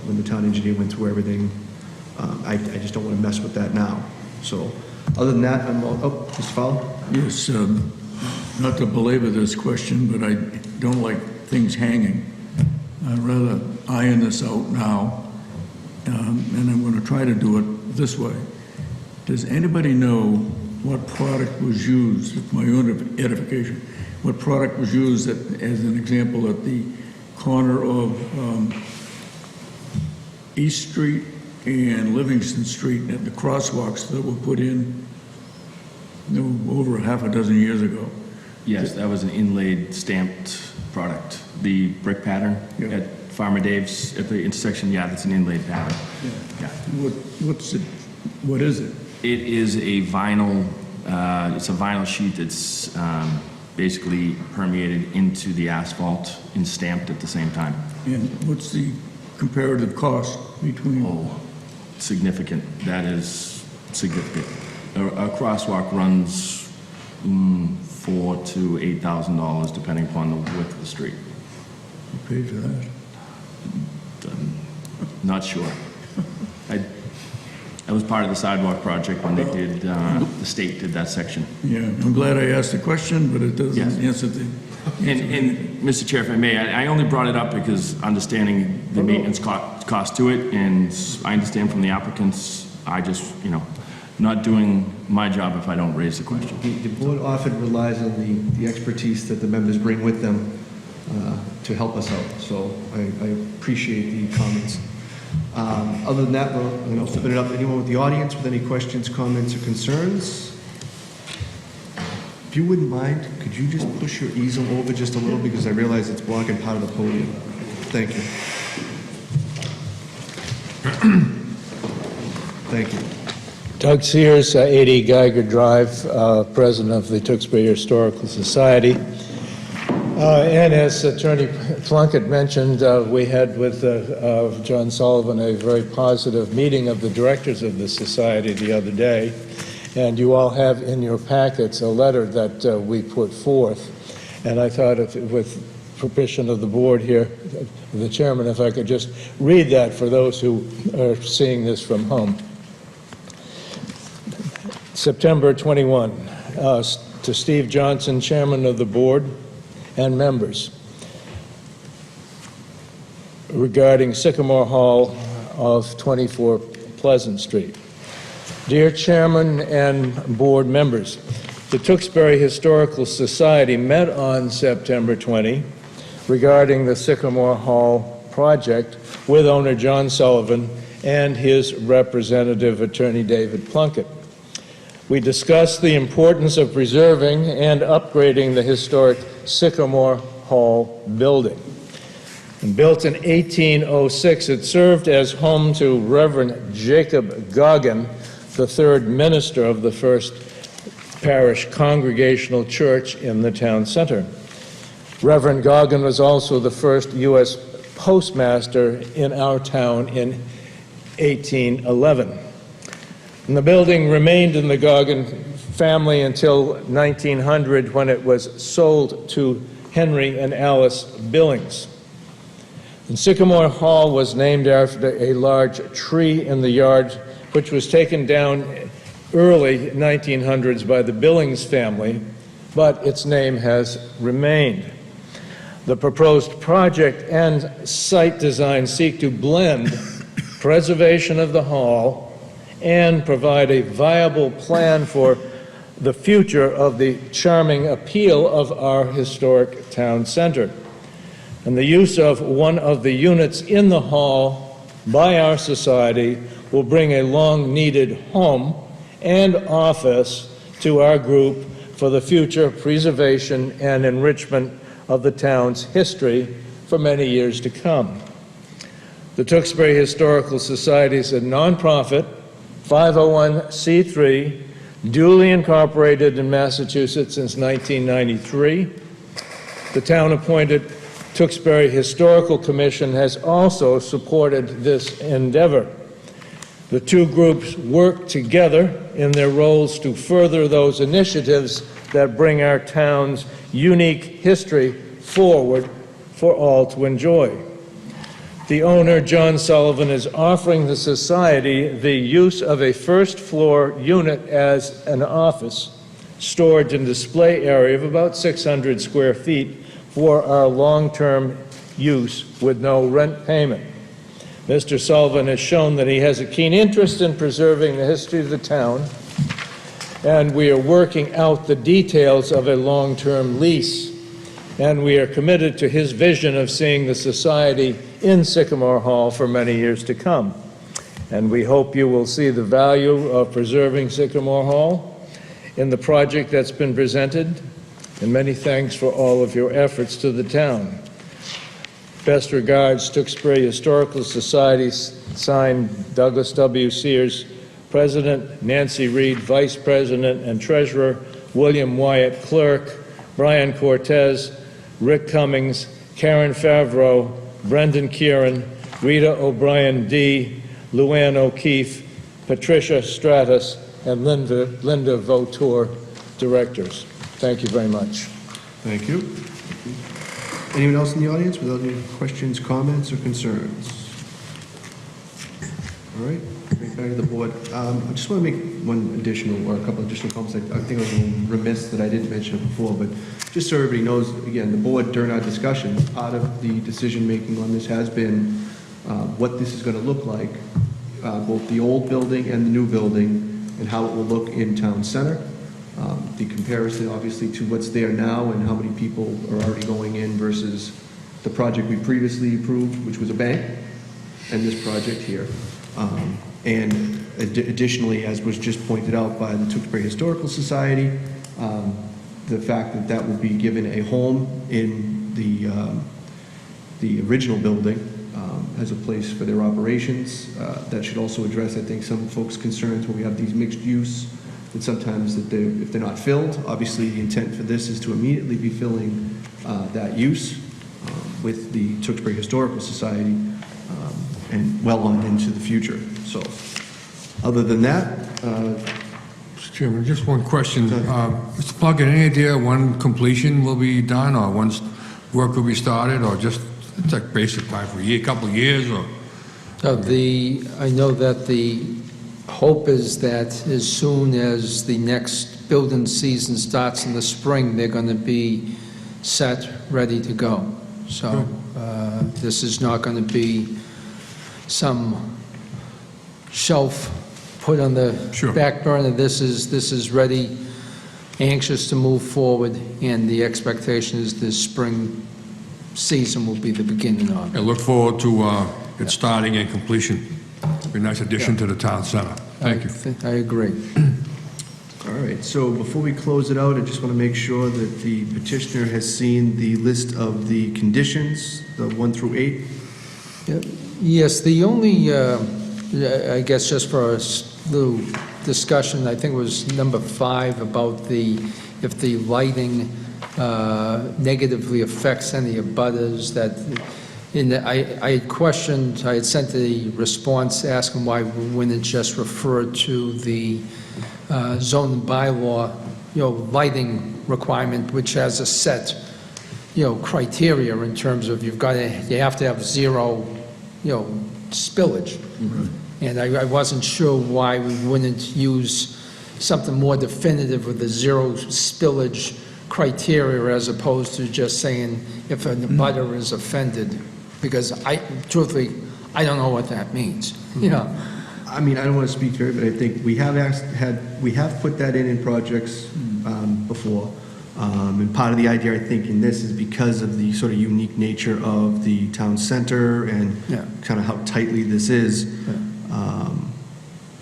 when the town engineer went through everything. I just don't want to mess with that now. So, other than that, Mr. Fowler? Yes, not to belabor this question, but I don't like things hanging. I'd rather iron this out now, and I'm going to try to do it this way. Does anybody know what product was used, for my own edification, what product was used, as an example, at the corner of East Street and Livingston Street, at the crosswalks that were put in over half a dozen years ago? Yes, that was an inlaid stamped product. The brick pattern at Farmer Dave's at the intersection, that's an inlaid pattern. Yeah. What is it? It is a vinyl, it's a vinyl sheet that's basically permeated into the asphalt and stamped at the same time. And what's the comparative cost between? Oh, significant. That is significant. A crosswalk runs $4,000 to $8,000 depending upon the width of the street. Who paid for that? Not sure. I was part of the sidewalk project when they did, the state did that section. Yeah, I'm glad I asked the question, but it doesn't answer the... And Mr. Chair, if I may, I only brought it up because understanding the maintenance cost to it, and I understand from the applicants, I just, not doing my job if I don't raise the question. The board often relies on the expertise that the members bring with them to help us out, so I appreciate the comments. Other than that, I'm going to open it up to anyone with the audience with any questions, comments, or concerns. If you wouldn't mind, could you just push your easel over just a little, because I realize it's blocking part of the podium. Thank you. Thank you. Doug Sears, 80 Geiger Drive, president of the Tewksbury Historical Society. And as Attorney Plunkett mentioned, we had with John Sullivan a very positive meeting of the directors of the society the other day. And you all have in your packets a letter that we put forth. And I thought, with permission of the board here, the chairman, if I could just read that for those who are seeing this from home. September 21, to Steve Johnson, chairman of the board and members, regarding Sycamore Hall of 24 Pleasant Street. Dear Chairman and board members, the Tewksbury Historical Society met on September 20 regarding the Sycamore Hall project with owner John Sullivan and his representative, Attorney David Plunkett. We discussed the importance of preserving and upgrading the historic Sycamore Hall building. And built in 1806, it served as home to Reverend Jacob Goggin, the third minister of the First Parish Congregational Church in the town center. Reverend Goggin was also the first U.S. postmaster in our town in 1811. And the building remained in the Goggin family until 1900, when it was sold to Henry and Alice Billings. And Sycamore Hall was named after a large tree in the yard, which was taken down early 1900s by the Billings family, but its name has remained. The proposed project and site design seek to blend preservation of the hall and provide a viable plan for the future of the charming appeal of our historic town center. And the use of one of the units in the hall by our society will bring a long-needed home and office to our group for the future preservation and enrichment of the town's history for many years to come. The Tewksbury Historical Society is a nonprofit, 501c3, duly incorporated in Massachusetts since 1993. The town-appointed Tewksbury Historical Commission has also supported this endeavor. The two groups work together in their roles to further those initiatives that bring our town's unique history forward for all to enjoy. The owner, John Sullivan, is offering the society the use of a first-floor unit as an office, storage and display area of about 600 square feet for our long-term use with no rent payment. Mr. Sullivan has shown that he has a keen interest in preserving the history of the town, and we are working out the details of a long-term lease. And we are committed to his vision of seeing the society in Sycamore Hall for many years to come. And we hope you will see the value of preserving Sycamore Hall in the project that's been presented. And many thanks for all of your efforts to the town. Best regards, Tewksbury Historical Society, signed Douglas W. Sears, President, Nancy Reed, Vice President and Treasurer, William Wyatt, Clerk, Brian Cortez, Rick Cummings, Karen Favreau, Brendan Kieran, Rita O'Brien D., Luann O'Keefe, Patricia Stratus, and Linda Vautour, Directors. Thank you very much. Thank you. Anyone else in the audience without any questions, comments, or concerns? All right, bring it back to the board. I just want to make one additional, or a couple additional comments. I think I was a little remiss that I didn't mention it before, but just so everybody knows, again, the board, during our discussions, part of the decision-making on this has been what this is going to look like, both the old building and the new building, and how it will look in town center. The comparison, obviously, to what's there now and how many people are already going in versus the project we previously approved, which was a bank, and this project here. And additionally, as was just pointed out by the Tewksbury Historical Society, the fact that that will be given a home in the original building as a place for their operations. That should also address, I think, some folks' concerns when we have these mixed use, that sometimes that if they're not filled, obviously the intent for this is to immediately be filling that use with the Tewksbury Historical Society and well on into the future. So, other than that, Mr. Chairman, just one question. Mr. Plunkett, any idea when completion will be done, or when work will be started, or just, it's like basic time for a year, couple of years, or? I know that the hope is that as soon as the next building season starts in the spring, they're going to be set, ready to go. So this is not going to be some shelf put on the back burner. This is ready, anxious to move forward, and the expectation is this spring season will be the beginning of it. I look forward to it starting and completion. Be a nice addition to the town center. Thank you. I agree. all right, so before we close it out, I just want to make sure that the petitioner has seen the list of the conditions, the 1 through 8. Yes, the only, I guess just for a little discussion, I think it was number 5 about if the lighting negatively affects any abutters, that And I had questioned, I had sent a response asking why we wouldn't just refer to the zoning bylaw, lighting requirement, which has a set, criteria in terms of you have to have zero, spillage. And I wasn't sure why we wouldn't use something more definitive with the zero spillage criteria as opposed to just saying if a abutter is offended, because truthfully, I don't know what that means, I mean, I don't want to speak to it, but I think we have put that in projects before. And part of the idea, I think, in this is because of the sort of unique nature of the town center and kind of how tightly this is.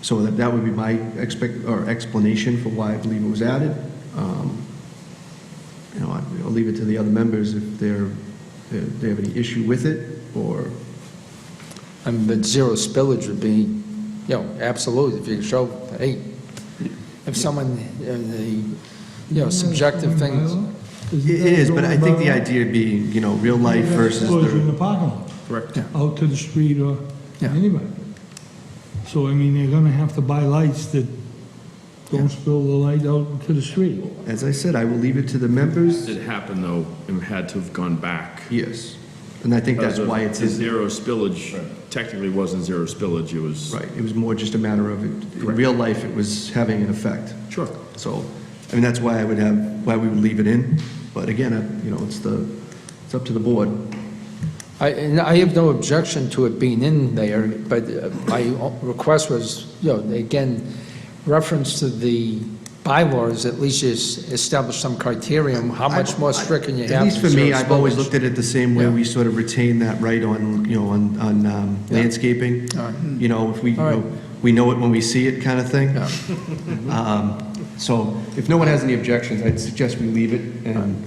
So that would be my explanation for why I believe it was added. I'll leave it to the other members if they have any issue with it, or... I mean, but zero spillage would be, absolutely, if you show, hey, if someone, subjective things. It is, but I think the idea being, real life versus Exposure in the the... parking lot, Correct. out to the street or anybody. So, I mean, they're gonna have to buy lights that don't spill the light out to the street. As I said, I will leave it to the members. It happened, though, and had to have gone back. Yes. And I think that's why it's... The zero spillage technically wasn't zero spillage, it was... Right, it was more just a matter of, in real life, it was having an effect. Sure. So, I mean, that's why why we would leave it in. But again, it's up to the board. And I have no objection to it being in there, but my request was, again, reference to the bylaws, at least establish some criteria, how much more strict can you have? At least for to me, zero I've always spillage? looked at it the same way. Yeah. We sort of retain that right on landscaping. All right. If we, All right. we know it when we see it kind of thing. Yeah. So if no one has any objections, I'd suggest we leave it and,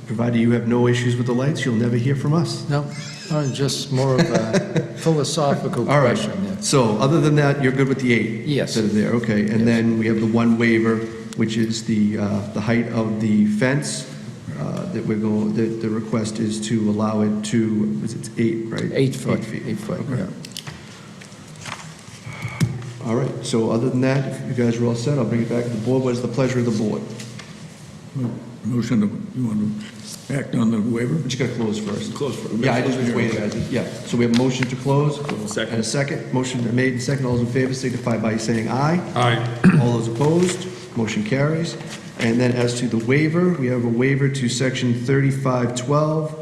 provided you have no issues with the lights, you'll never hear from us. No, just more of a philosophical All right. question, yeah. So other than that, you're good with the 8? Yes. That are there, okay. And then we have the one waiver, which is the height of the fence that the request is to allow it to, it's 8, right? 8 foot. 8 feet. 8 foot, Okay. yeah. All right, so other than that, if you guys are all set, I'll bring it back to the board. What is the pleasure of the board? Motion, you want to act on the waiver? We're just gonna close first. Close for... Yeah, I just was waiting, guys. Yeah, so we have a motion to close. Second. And a second. Motion made and second. All those in favor signify by saying aye. Aye. All those opposed, motion carries. And then as to the waiver, we have a waiver to section 3512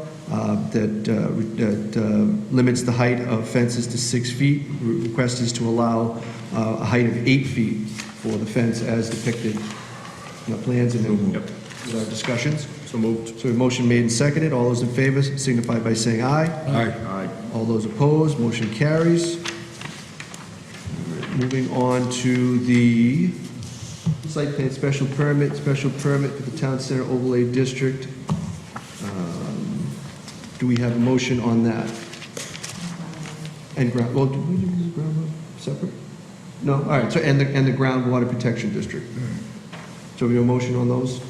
that limits the height of fences to 6 feet. Request is to allow a height of 8 feet for the fence as depicted in the plans and then our discussions. So moved. So a motion made and seconded. All those in favor signify by saying aye. Aye. All those opposed, motion carries. Moving on to the site plan special permit for the Town Center Overlay District. Do we have a motion on that? And ground, well, do we do the ground separate? No, all right, so, and the groundwater protection district. So we have a motion on those?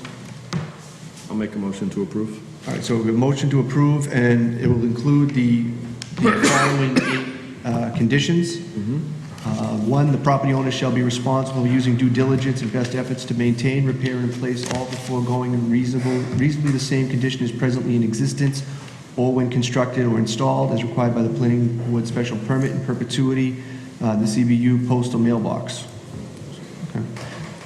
I'll make a motion to approve. All right, so we have a motion to approve, and it will include the following 8 conditions. 1, the property owner shall be responsible for using due diligence and best efforts to maintain, repair, and replace all the foregoing in reasonably the same condition as presently in existence, or when constructed or installed as required by the planning board special permit in perpetuity, the CBU postal mailbox. Okay.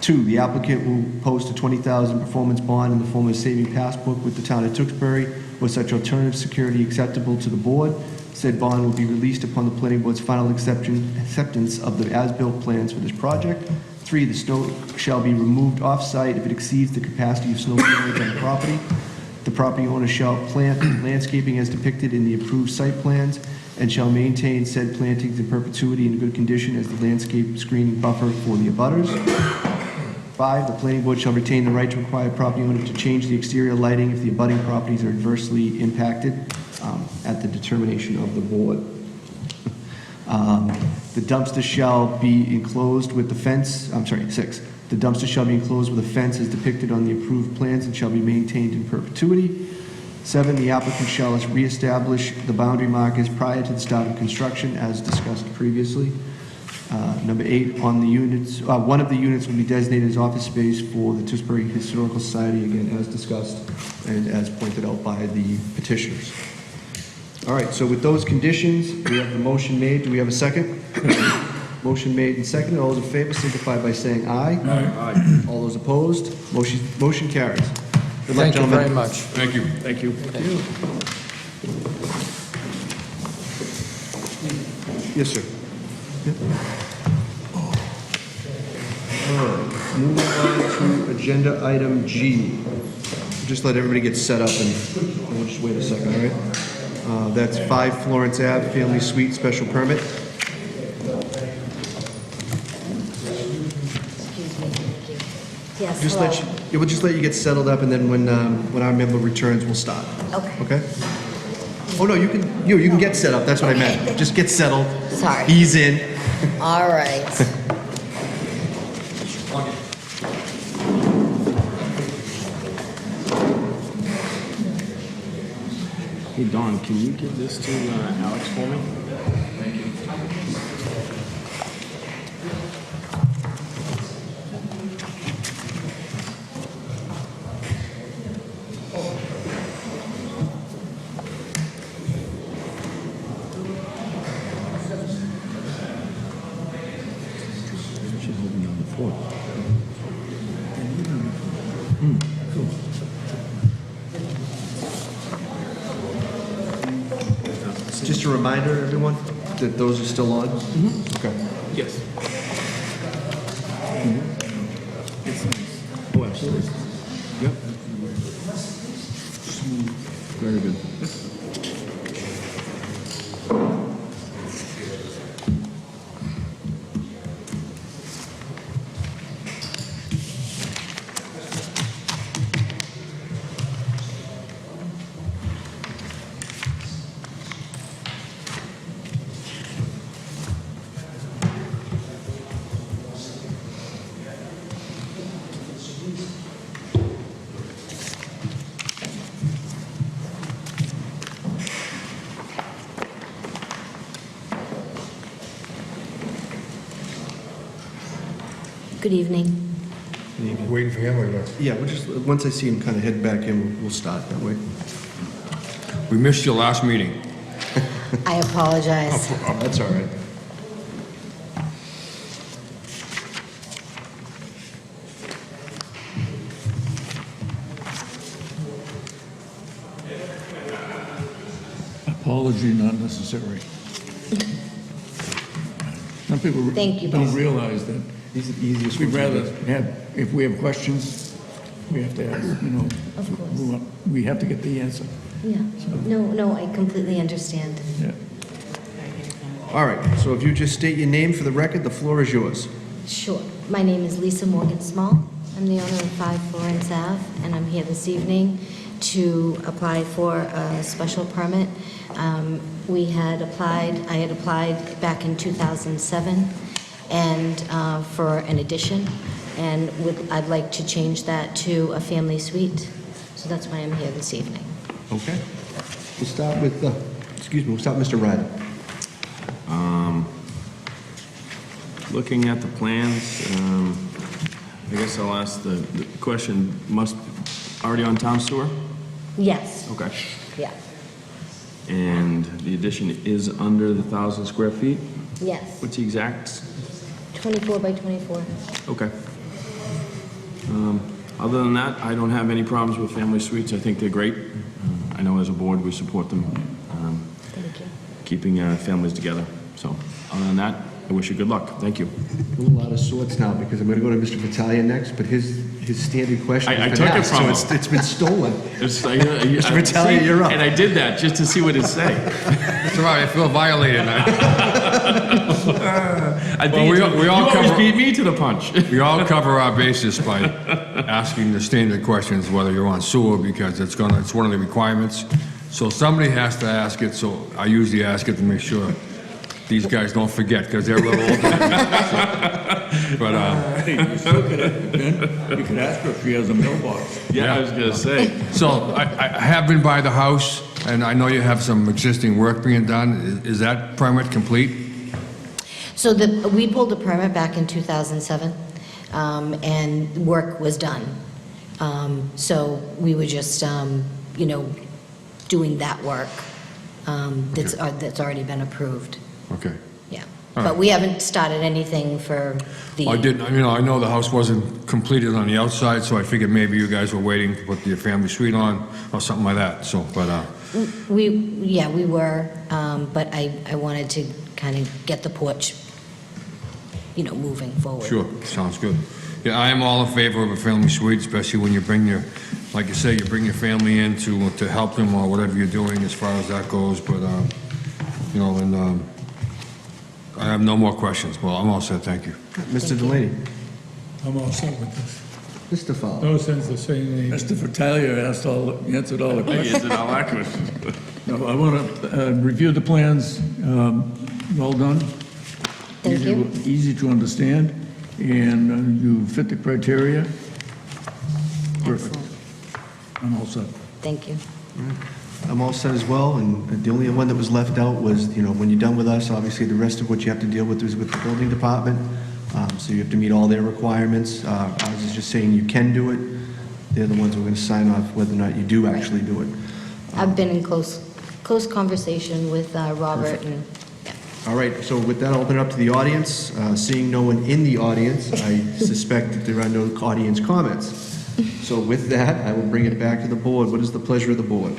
2, the applicant will post a $20,000 performance bond in the form of a saving passbook with the town of Tewksbury or such alternative security acceptable to the board. Said bond will be released upon the planning board's final acceptance of the as-built plans for this project. 3, the snow shall be removed off-site if it exceeds the capacity of snow storage on the property. The property owner shall plant landscaping as depicted in the approved site plans and shall maintain said plantings in perpetuity in good condition as the landscape screening buffer for the abutters. 5, the planning board shall retain the right to require property owner to change the exterior lighting if the abutting properties are adversely impacted at the determination of the board. The dumpster shall be enclosed with the fence, 6. The dumpster shall be enclosed with a fence as depicted on the approved plans and shall be maintained in perpetuity. 7, the applicant shall reestablish the boundary markers prior to the start of construction, as discussed previously. Number 8, on the units, one of the units will be designated as office space for the Tissbury Historical Society, again, as discussed and as pointed out by the petitioners. All right, so with those conditions, we have the motion made. Do we have a second? Motion made and seconded. All those in favor signify by saying aye. Aye. All those opposed, motion carries. Good luck, Thank you gentlemen. very much. Thank you. Thank you. Yes, sir. All right, moving on to agenda item G. Just let everybody get set up and we'll just wait a second, all right? That's 5 Florence Ave, Family Suite Special Permit. Yes, Just let you, hello. yeah, we'll just let you get settled up, and then when our member returns, we'll start. Okay. Okay? Oh, no, you can get set up, that's what I meant. Just get settled. Sorry. Ease in. All right. Hey, Don, can you give this to Alex for me? Thank you. She's holding on the floor. Just a reminder, everyone, that those are still on? Okay. Yes. Oh, absolutely. Yep. Very good. Good evening. Waiting for him or what? Yeah, we'll just, once I see him kind of head back in, we'll start that way. We missed your last meeting. I apologize. That's all right. Apology not necessary. Some people Thank you, don't boss. realize that These are the easiest we'd ones to rather get. have, if we have questions, we have to ask, you know. Of course. We have to get the answer, Yeah. No, I completely understand. yeah. All right, so if you just state your name for the record, the floor is yours. Sure. My name is Lisa Morgan Small. I'm the owner of 5 Florence Ave, and I'm here this evening to apply for a special permit. I had applied back in 2007 and for an addition, and I'd like to change that to a family suite. So that's why I'm here this evening. Okay. We'll start with, we'll start with Mr. Ryder. Looking at the plans, I guess I'll ask the question, already on town sewer? Yes. Okay. Yeah. And the addition is under the 1,000 square feet? Yes. What's the exact? 24 by 24. Okay. Other than that, I don't have any problems with family suites. I think they're great. I know as a board, we support them, Thank you. keeping families together. So, other than that, I wish you good luck. Thank you. A little out of sorts now, because I'm going to go to Mr. Battaglia next, but his standard question I has been took it asked, from him. so it's been stolen. Mr. Vitale, you're up. And I did that just to see what it'd say. It's all right, I feel violated now. we all You always cover- beat me to the punch. We all cover our bases by asking the standard questions, whether you're on sewer, because it's one of the requirements. So somebody has to ask it, so I usually ask it to make sure these guys don't forget, because they're a little older than me. But, Hey, you still could, Ben, you could ask her if she has a mailbox. Yeah, I was gonna say. so I have been by the house, and I know you have some existing work being done. Is that permit complete? So we pulled a permit back in 2007, and work was done. So we were just, doing that work that's already been approved, Okay. yeah. All But right. we haven't started anything for the... I didn't, I know the house wasn't completed on the outside, so I figured maybe you guys were waiting to put the family suite on, or something like that, so, but, We were, but I wanted to kind of get the porch, moving forward. sure, sounds good. Yeah, I am all in favor of a family suite, especially when you bring your, like you say, you bring your family in to help them or whatever you're doing as far as that goes, but, I have no more questions. Well, I'm all set, thank you. Mr. Delaney? I'm all set with this. Mr. Fowler? No sense of saying anything. Mr. Fattalia answered all the I questions. answered all our questions. No, I want to review the plans. Well done. Thank you. Easy to understand, and you fit the criteria. Perfect. Excellent. I'm all set. Thank you. I'm all set as well, and the only one that was left out was, when you're done with us, obviously the rest of what you have to deal with is with the building department, so you have to meet all their requirements. Ours is just saying you can do it. They're the ones who are going to sign off whether or not you do actually do it. I've been in close conversation with Robert, and All right, so with that, I'll open it up to the audience. Seeing no one in the audience, I suspect that there are no audience comments. So with that, I will bring it back to the board. What is the pleasure of the board?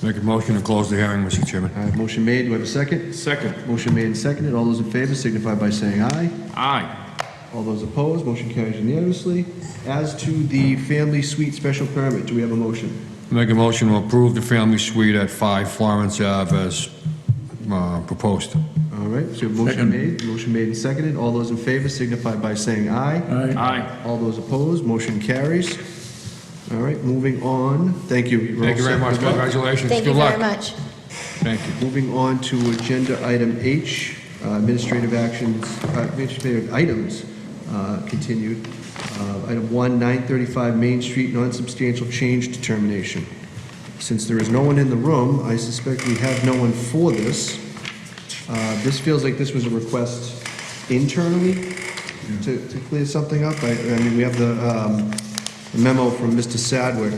Make a motion to close the hearing, Mr. Chairman. I have a motion made. Do I have a second? Second. Motion made and seconded. All those in favor signify by saying aye. Aye. All those opposed, motion carries unanimously. As to the family suite special permit, do we have a motion? Make a motion to approve the family suite at 5 Florence Ave as proposed. All right, so motion made and seconded. All those in favor signify by saying aye. Aye. All those opposed, motion carries. All right, moving on. Thank you. You're all Thank you very set. much. Good luck. Congratulations. thank you Good luck. very much. Thank you. Moving on to agenda item H, administrative items continued. Item 1, 935 Main Street, non-substantial change determination. Since there is no one in the room, I suspect we have no one for this. This feels like this was a request internally to clear something up. I mean, we have the memo from Mr. Sadwick.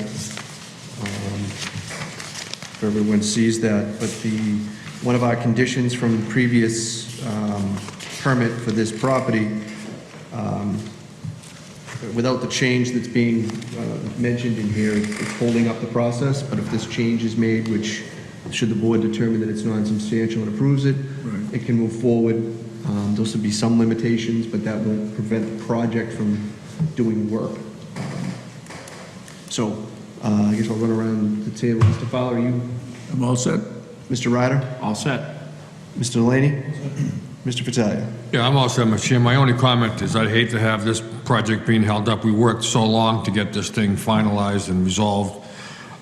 If everyone sees that, but one of our conditions from the previous permit for this property, without the change that's being mentioned in here, it's holding up the process, but if this change is made, which, should the board determine that it's non-substantial and approves it, it can move forward. Those would be some limitations, but that won't prevent the project from doing work. So, I guess I'll run around the table. Mr. Fowler, are you? I'm all set. Mr. Ryder? All set. Mr. Delaney? Mr. Fattalia? Yeah, I'm all set, Mr. Chairman. My only comment is I'd hate to have this project being held up. We worked so long to get this thing finalized and resolved.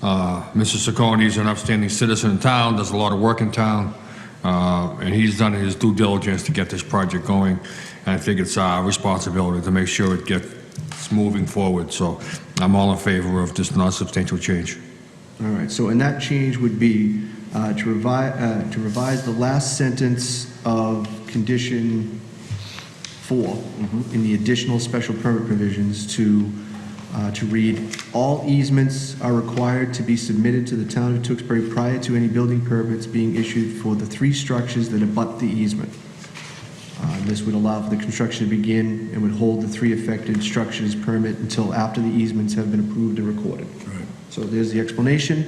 Mr. Ciccone is an upstanding citizen in town, does a lot of work in town, and he's done his due diligence to get this project going. And I think it's our responsibility to make sure it gets moving forward. So I'm all in favor of this non-substantial change. All right, so and that change would be to revise the last sentence of condition 4 in the additional special permit provisions to read, all easements are required to be submitted to the town of Tewksbury prior to any building permits being issued for the 3 structures that abut the easement. This would allow for the construction to begin and would hold the 3 affected structures permit until after the easements have been approved and recorded. Right. So there's the explanation.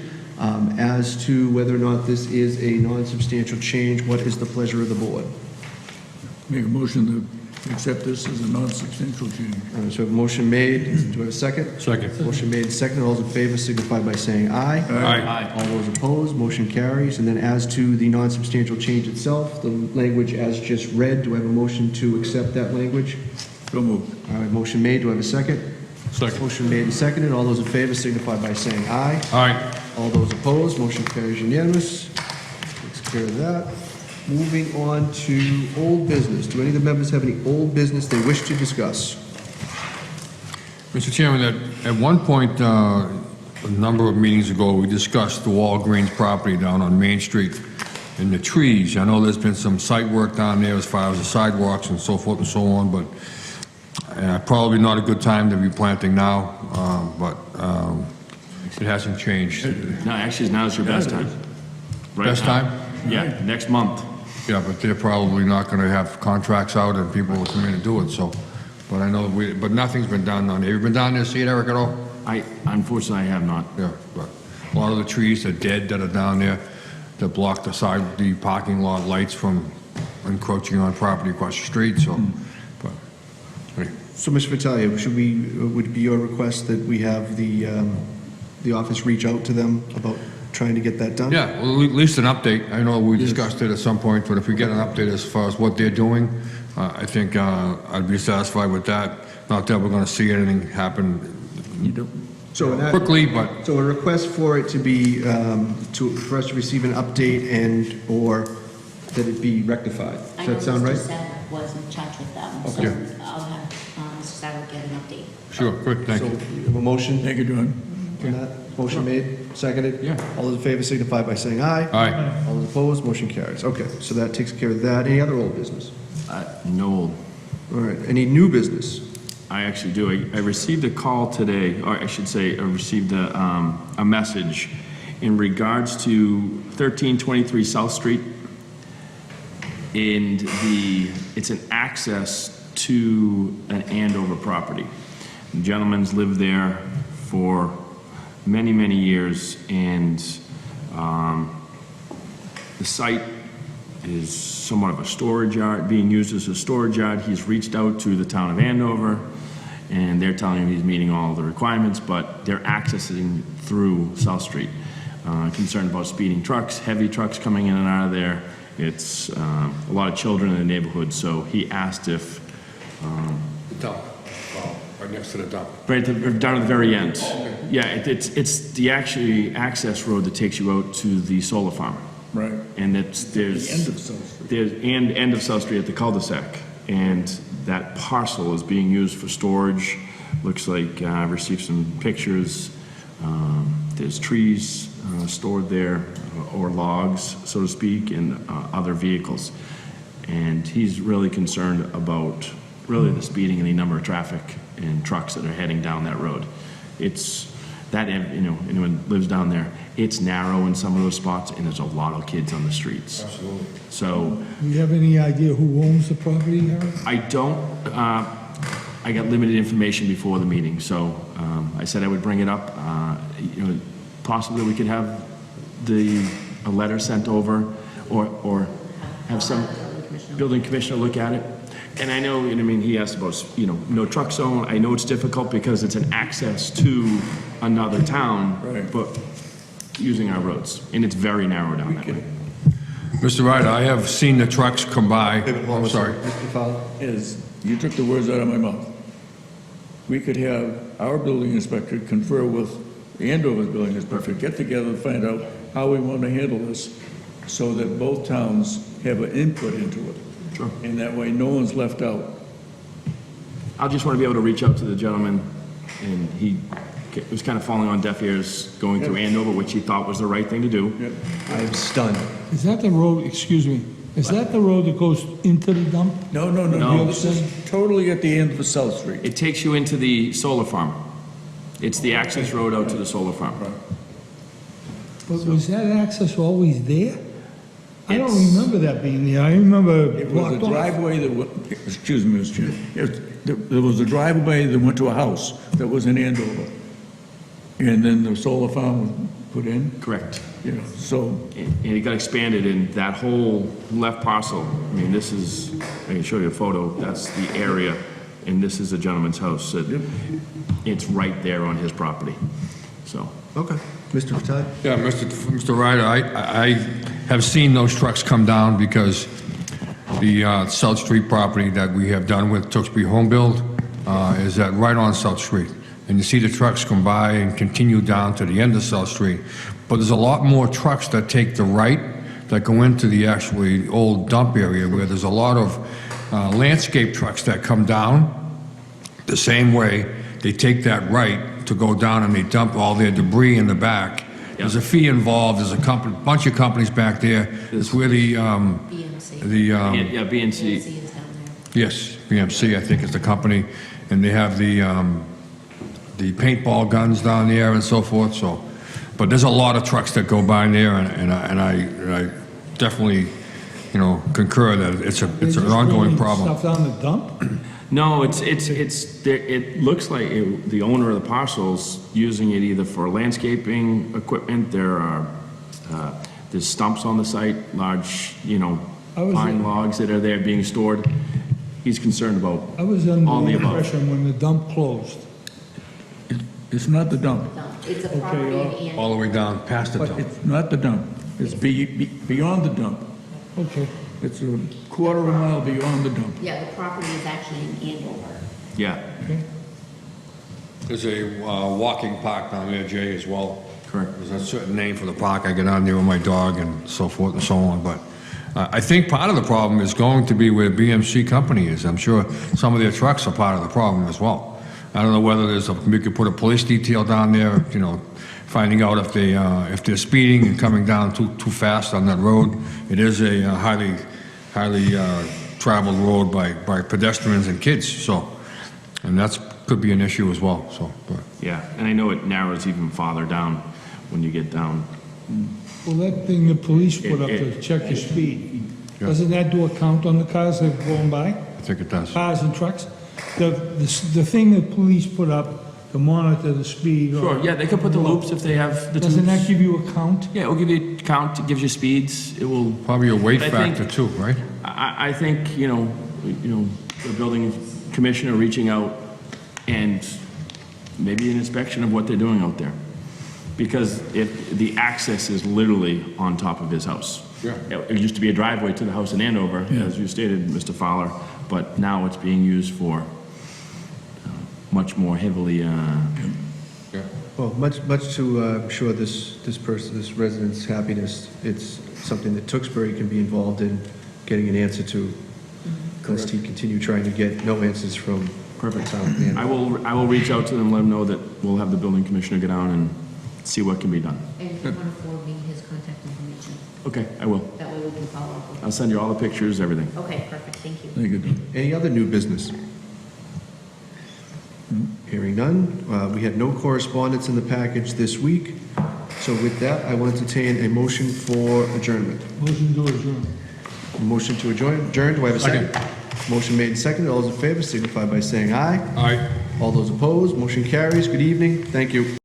As to whether or not this is a non-substantial change, what is the pleasure of the board? Make a motion to accept this as a non-substantial change. So we have a motion made. Do we have a second? Second. Motion made and seconded. All those in favor signify by saying aye. Aye. All those opposed, motion carries. And then as to the non-substantial change itself, the language as just read, do I have a motion to accept that language? So moved. All right, motion made. Do I have a second? Second. Motion made and seconded. All those in favor signify by saying aye. All right. All those opposed, motion carries unanimous. Takes care of that. Moving on to old business. Do any of the members have any old business they wish to discuss? Mr. Chairman, at one point, a number of meetings ago, we discussed the Walgreens property down on Main Street and the trees. I know there's been some site work down there as far as the sidewalks and so forth and so on, but probably not a good time to be planting now, but it hasn't changed. No, actually, now's your best time. Right Best now. time? Yeah, next month. Yeah, but they're probably not going to have contracts out and people will come in and do it, so. But I know, but nothing's been done on there. Have you been down there, see it, Eric, at all? Unfortunately, I have not. Yeah, but a lot of the trees are dead that are down there that block the parking lot lights from encroaching on property across the street, so. But, hey. So, Mr. Vitalia, would it be your request that we have the office reach out to them about trying to get that done? Yeah, well, at least an update. I know we discussed it at some point, but if we get an update as far as what they're doing, I think I'd be satisfied with that. Not that we're going to see anything happen quickly, but... So a request for it to be, for us to receive an update and/or that it be rectified. Does that sound right? I know Mr. Sadler was in charge with that one, so Okay. I'll have Mr. Sadler get an update. Sure, good, thank you. So, we have a motion Thank you, John. for that? Motion made, seconded? Yeah. All those in favor signify by saying aye. Aye. All those opposed, motion carries. Okay, so that takes care of that. Any other old business? No, All right, any new business? I actually do. I received a call today, or I should say, I received a message in regards to 1323 South Street. And it's an access to an Andover property. The gentleman's lived there for many, many years, and the site is somewhat of a storage yard, being used as a storage yard. He's reached out to the town of Andover, and they're telling him he's meeting all the requirements, but they're accessing through South Street. Concerned about speeding trucks, heavy trucks coming in and out of there. It's a lot of children in the neighborhood, so he asked if... The dump, right next to the dump. Right down at the very end. Yeah, it's the actually access road that takes you out to the solar farm. Right. And there's... The end of South Street. End of South Street at the cul-de-sac. And that parcel is being used for storage. Looks like I received some pictures. There's trees stored there, or logs, so to speak, and other vehicles. And he's really concerned about really the speeding and the number of traffic and trucks that are heading down that road. It's that, anyone lives down there, it's narrow in some of those spots, and there's a lot of kids on the streets. Absolutely. So Do you have any idea who owns the property, Eric? I don't, I got limited information before the meeting, so I said I would bring it up. Possibly we could have a letter sent over, or have some building commissioner look at it. And I know, he asked about, no truck zone. I know it's difficult because it's an access to another town, Right. but using our roads, and it's very narrow down that way. Mr. Ryder, I have seen the trucks come by. Hold on I'm a sorry. second. Mr. Fowler? Is, you took the words out of my mouth. We could have our building inspector confer with Andover's building inspector, get together and find out how we want to handle this so that both towns have an input into it. Sure. And that way, no one's left out. I just want to be able to reach out to the gentleman, and he was kind of falling on deaf ears going through Andover, which he thought was the right thing to do. Yep. I'm stunned. Is that the road, excuse me, is that the road that goes into the dump? No, No. this is totally at the end of South Street. It takes you into the solar farm. It's the access road out to the solar farm. But was that access always there? I don't It's- remember that being there. I remember It was blocked a off. driveway that, excuse me, Mr. Chair. There was a driveway that went to a house that was in Andover. And then the solar farm was put in, Correct. so, And it got expanded, and that whole left parcel, this is, I can show you a photo, that's the area, and this is a gentleman's house. It's right there on his property, so. Okay. Mr. Vitale? Yeah, Mr. Ryder, I have seen those trucks come down because the South Street property that we have done with Tewksbury Home Build is that right on South Street. And you see the trucks come by and continue down to the end of South Street. But there's a lot more trucks that take the right that go into the actually old dump area where there's a lot of landscape trucks that come down the same way. They take that right to go down and they dump all their debris in the back. There's a fee involved, there's a bunch of companies back there. It's where the, BMC. Yeah, BNC. BMC is down there. yes, BMC, I think is the company, and they have the paintball guns down there and so forth, so. But there's a lot of trucks that go by there, and I definitely, concur that it's an ongoing problem. Stuff down the dump? No, it looks like the owner of the parcel's using it either for landscaping equipment, there's stumps on the site, large, pine logs that are there being stored. He's concerned about I was under all the the above. impression when the dump closed. It's not the dump. No, it's a property and. All the way down past the But dump. it's not the dump. It's beyond the dump. Okay. It's a quarter of a mile beyond the dump. Yeah, the property is actually in Andover. Yeah, There's a walking park down there, Jay, as well. correct. There's a certain name for the park. I get on there with my dog and so forth and so on, but I think part of the problem is going to be where BMC company is. I'm sure some of their trucks are part of the problem as well. I don't know whether we could put a police detail down there, finding out if they're speeding and coming down too fast on that road. It is a highly traveled road by pedestrians and kids, so, and that's, could be an issue as well, so, but. Yeah, and I know it narrows even farther down when you get down. Well, that thing the police put up to It- check the speed, Yeah. doesn't that do a count on the cars that are going by? I think it does. Cars and trucks? The thing the police put up to monitor the speed. or- Sure, yeah, they could put the loops if they have the tubes. Doesn't that give you a count? Yeah, it will give you a count, it gives you speeds, it will, Probably a weight I think- factor too, right? I think, the building commissioner reaching out and maybe an inspection of what they're doing out there. Because the access is literally on top of his house. Yeah. It used to be a driveway to the house in Andover, as you stated, Mr. Fowler, but now it's being used for much more heavily, Well, much to, I'm sure this resident's happiness, it's something that Tewksbury can be involved in getting an answer to, lest he continue trying to get no answers from the town plan. I will reach out to them, let them know that we'll have the building commissioner go down and see what can be done. And if you want to forward me his contact information, Okay, I will. that way we can follow up with. I'll send you all the pictures, everything. Okay, perfect, thank you. Thank you. Any other new business? Hearing none. We had no correspondence in the package this week. So with that, I will entertain a motion for adjournment. Motion to adjourn. Motion to adjourn, do I have a second? Motion made and seconded. All those in favor signify by saying aye. Aye. All those opposed, motion carries. Good evening. Thank you.